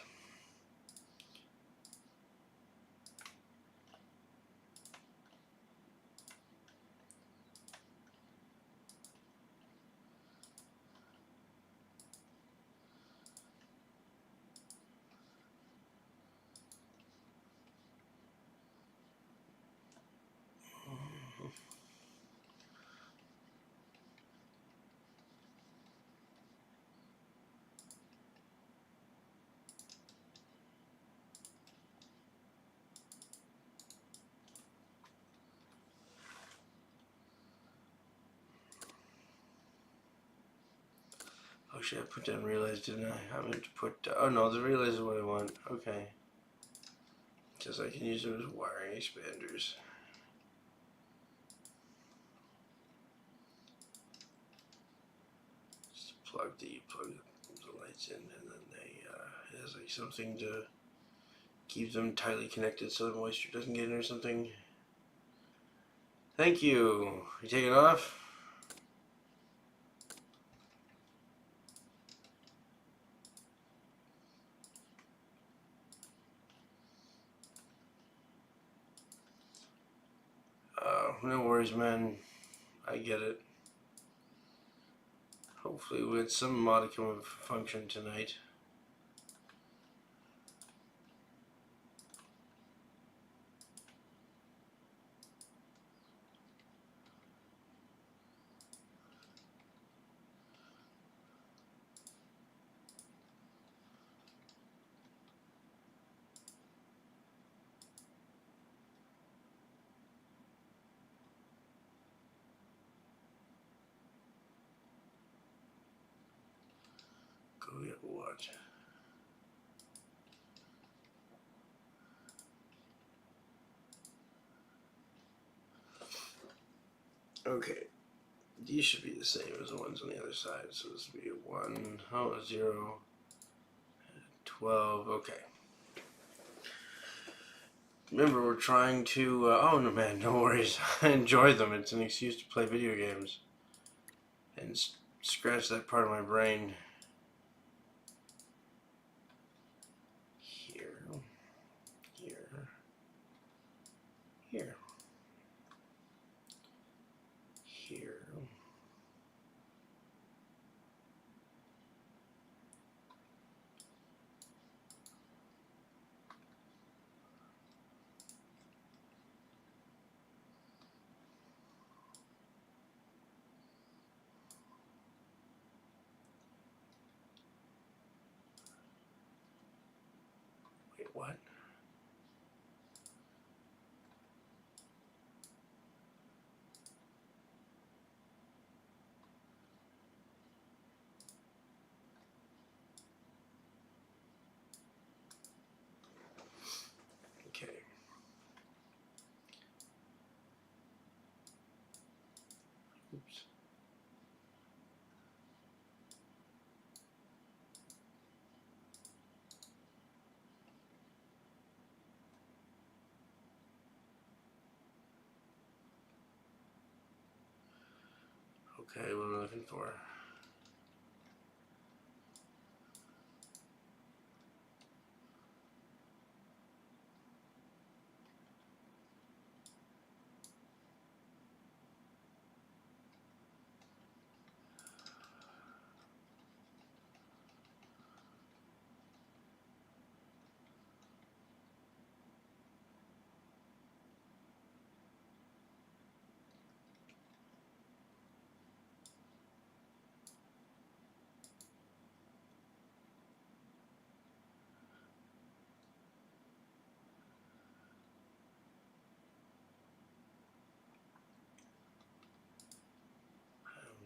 Oh shit, I put down relays, didn't I? I meant to put... oh no, the relays is what I want. Okay. Because I can use them as wiring expanders. Just plug the lights in, and then they, it has like something to keep them tightly connected so the moisture doesn't get in or something. Thank you. You take it off? No worries, man. I get it. Hopefully we'll get some modicum of function tonight. Go get what? Okay. These should be the same as the ones on the other side. So this would be a 1, 0, 12. Okay. Remember, we're trying to... oh, no, man, no worries. I enjoy them. It's an excuse to play video games. And scratch that part of my brain. Here. Here. Here. Here. Okay, what am I looking for?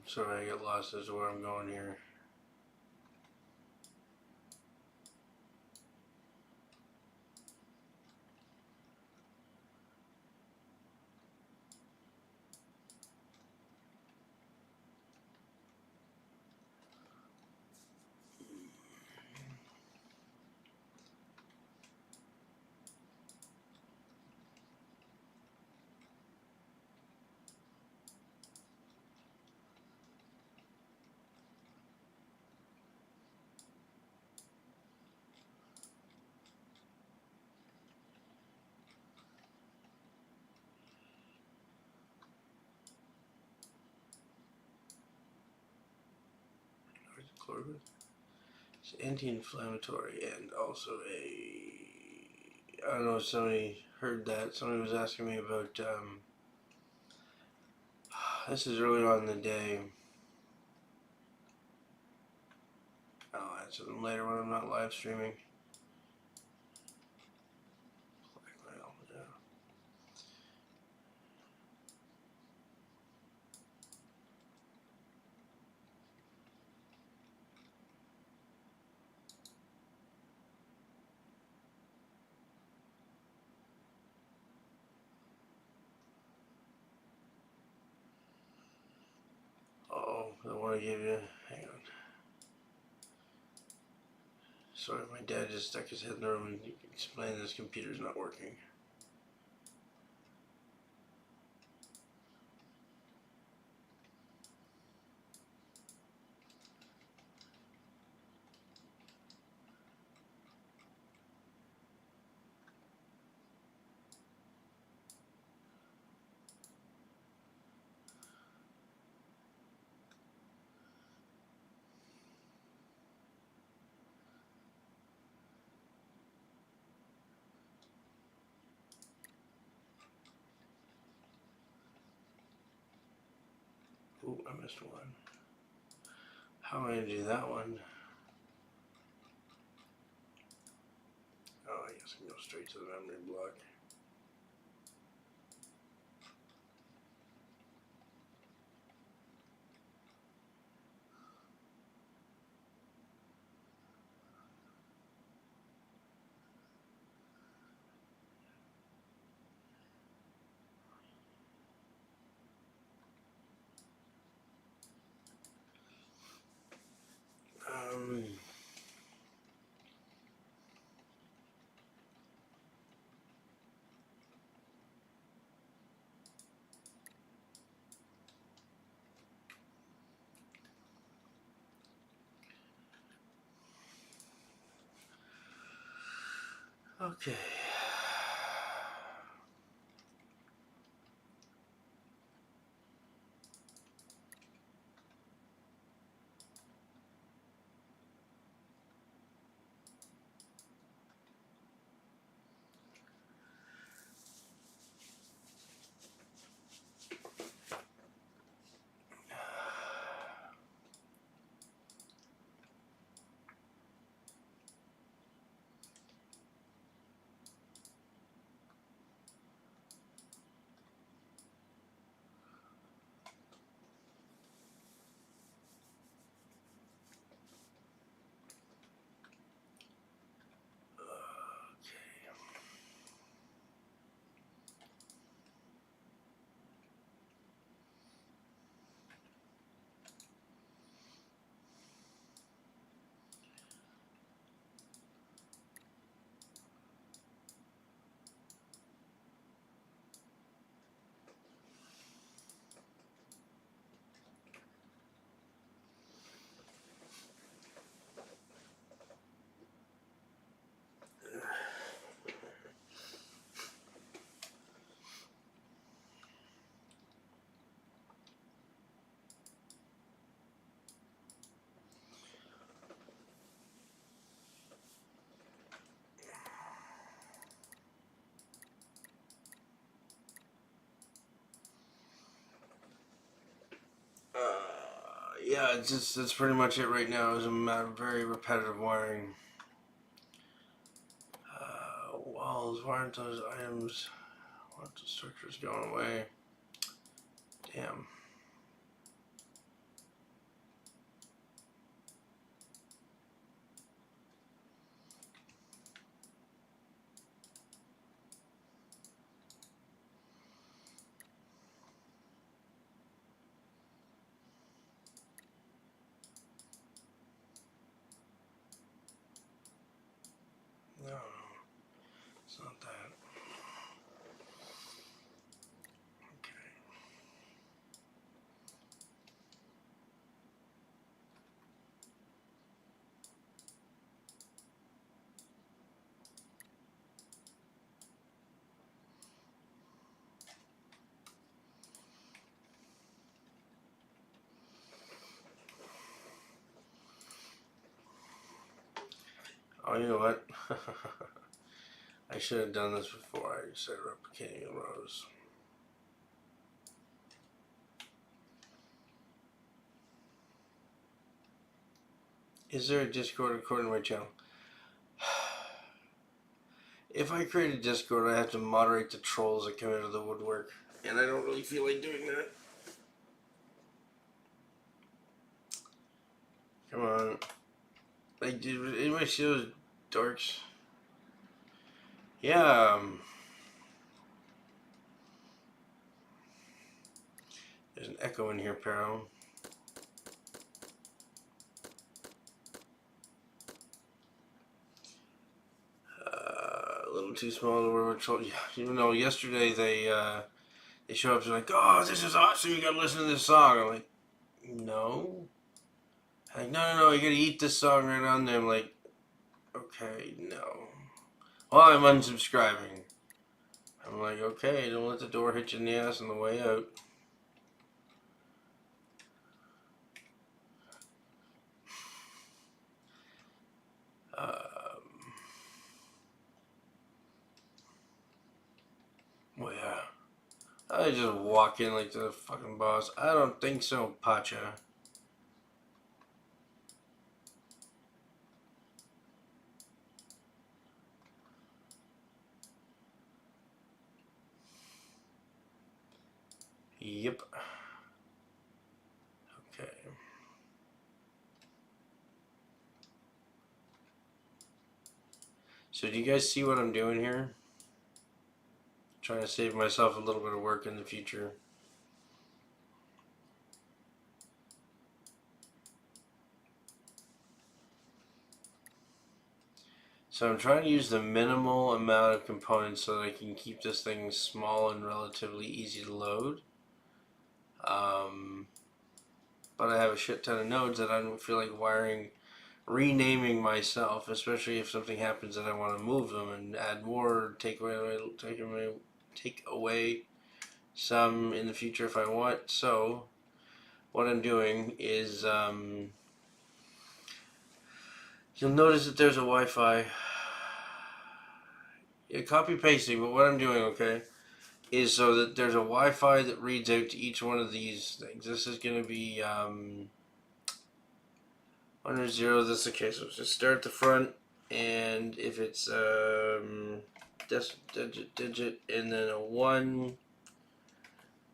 Sorry, I get lost as to where I'm going here. It's anti-inflammatory and also I don't know if somebody heard that. Somebody was asking me about, this is early on in the day. I'll answer them later when I'm not live streaming. Oh, I want to give you, hang on. Sorry, my dad just stuck his head in the room and explained this computer's not working. Ooh, I missed one. How am I going to do that one? Oh, I guess I can go straight to the memory block. Okay. yeah, that's pretty much it right now. Is a matter of very repetitive wiring. Walls, why aren't those items? Why aren't the structures going away? Damn. No, it's not that. Okay. Oh, you know what? I should have done this before I started replicating the rows. Is there a Discord according to my channel? If I create a Discord, I have to moderate the trolls that come out of the woodwork, and I don't really feel like doing that. Come on. Like, did anybody see those dorks? Yeah. There's an echo in here, Perro. A little too small to wear troll. Yeah, even though yesterday they show up and like, oh, this is awesome. You gotta listen to this song. I'm like, no. Like, no, you gotta eat this song right on there. I'm like, okay, no. Well, I'm unsubscribing. I'm like, okay, don't let the door hit you in the ass on the way out. Well, yeah. I just walk in like the fucking boss. I don't think so, Pacha. Yep. Okay. So do you guys see what I'm doing here? Trying to save myself a little bit of work in the future. So I'm trying to use the minimal amount of components so that I can keep this thing small and relatively easy to load. But I have a shit ton of nodes that I don't feel like renaming myself, especially if something happens that I want to move them and add more, take away some in the future if I want. So what I'm doing is you'll notice that there's a Wi-Fi. Yeah, copy pasting, but what I'm doing, okay, is so that there's a Wi-Fi that reads out to each one of these things. This is going to be 1 or 0. This is okay. So just start at the front, and if it's digit, and then a 1,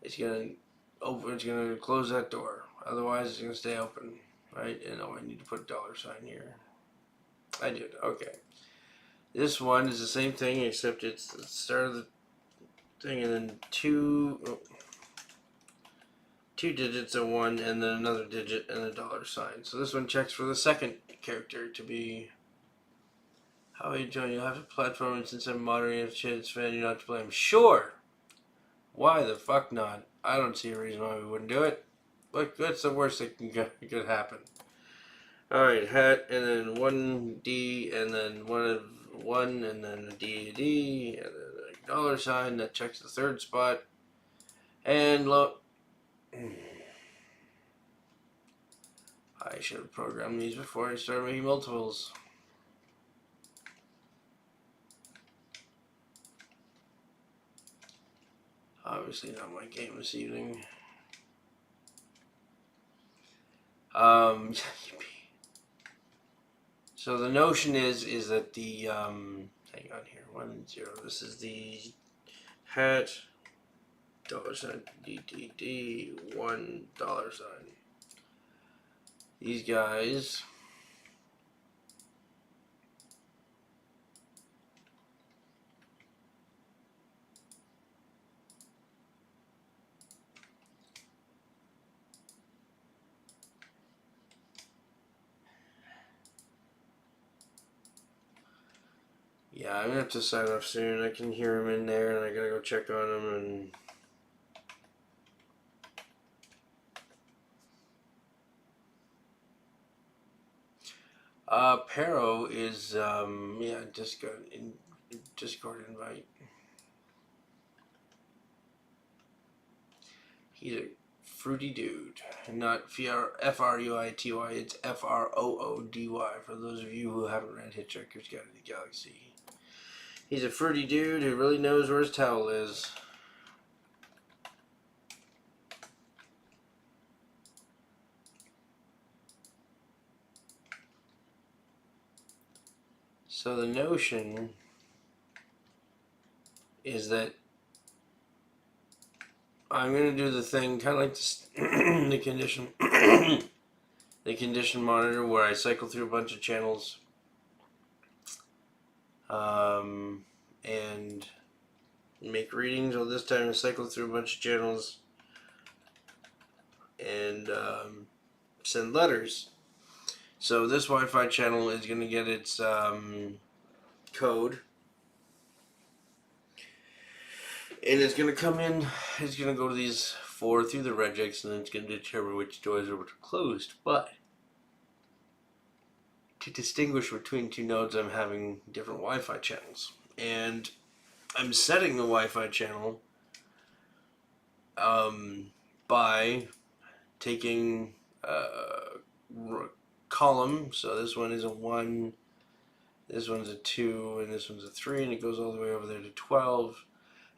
it's gonna open. It's gonna close that door. Otherwise, it's gonna stay open, right? And oh, I need to put a $sign here. I did. Okay. This one is the same thing, except it's the start of the thing, and then two digits, a 1, and then another digit and a $sign. So this one checks for the second character to be. How are you doing? You'll have a platform, and since I'm moderating a chance fan, you're not to blame. Sure! Why the fuck not? I don't see a reason why we wouldn't do it. Look, that's the worst that could happen. Alright, hat, and then 1D, and then 1, and then a D, and then a $sign that checks the third spot. And look. I should have programmed these before I started making multiples. Obviously not my game this evening. So the notion is that the hang on here, 1 0. This is the hat $, DDD $1. These guys. Yeah, I'm gonna have to sign off soon. I can hear him in there, and I gotta go check on him. And Pero is yeah, Discord invite. He's a fruity dude, not Fruity. It's Froody. For those of you who haven't read Hitchhiker's Guide to the Galaxy, he's a fruity dude who really knows where his towel is. So the notion is that I'm going to do the thing kind of like this, the condition the condition monitor, where I cycle through a bunch of channels and make readings. Well, this time I cycle through a bunch of channels and send letters. So this Wi-Fi channel is going to get its code, and it's going to come in. It's going to go to these 4 through the regex, and then it's going to determine which doors are closed. But to distinguish between 2 nodes, I'm having different Wi-Fi channels, and I'm setting the Wi-Fi channel by taking a column. So this one is a 1, this one's a 2, and this one's a 3, and it goes all the way over there to 12,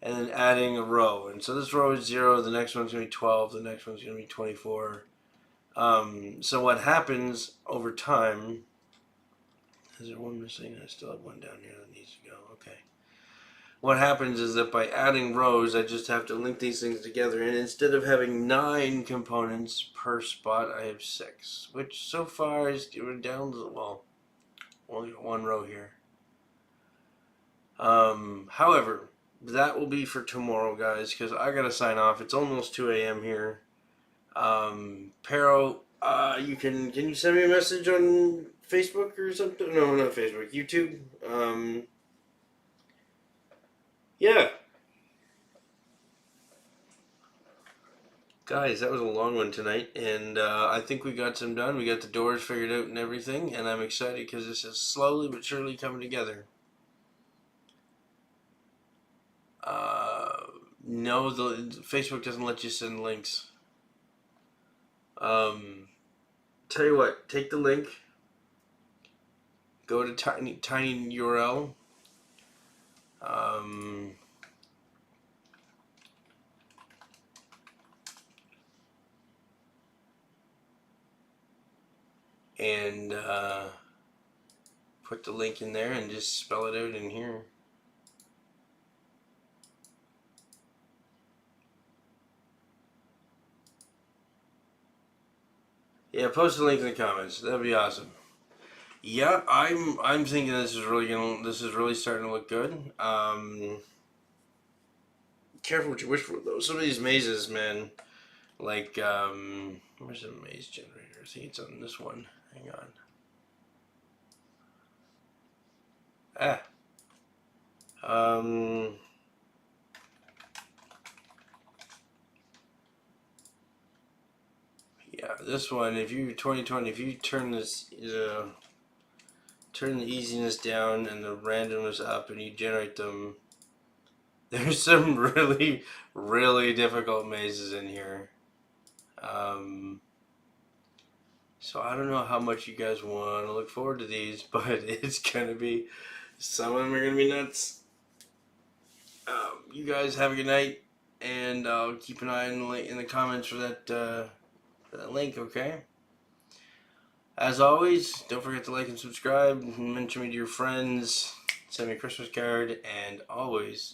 and then adding a row. And so this row is 0, the next one's going to be 12, the next one's going to be 24. So what happens over time, is there one missing? I still have one down here that needs to go. Okay. What happens is that by adding rows, I just have to link these things together, and instead of having 9 components per spot, I have 6, which so far is down to, well, only 1 row here. However, that will be for tomorrow, guys, because I gotta sign off. It's almost 2 a.m. here. Pero, can you send me a message on Facebook or something? No, not Facebook. YouTube. Yeah. Guys, that was a long one tonight, and I think we got some done. We got the doors figured out and everything, and I'm excited because this is slowly but surely coming together. No, the Facebook doesn't let you send links. Tell you what, take the link, go to tiny URL, and put the link in there and just spell it out in here. Yeah, post the link in the comments. That'd be awesome. Yeah, I'm thinking this is really starting to look good. Careful what you wish for though. Some of these mazes, man, like where's the maze generator? I think it's on this one. Hang on. Yeah, this one. If you 2020, if you turn this, turn the easiness down and the randomness up, and you generate them, there's some really, really difficult mazes in here. So I don't know how much you guys want to look forward to these, but it's gonna be, some of them are gonna be nuts. You guys have a good night, and I'll keep an eye in the comments for that link. Okay. As always, don't forget to like and subscribe, mention me to your friends, send me a Christmas card, and always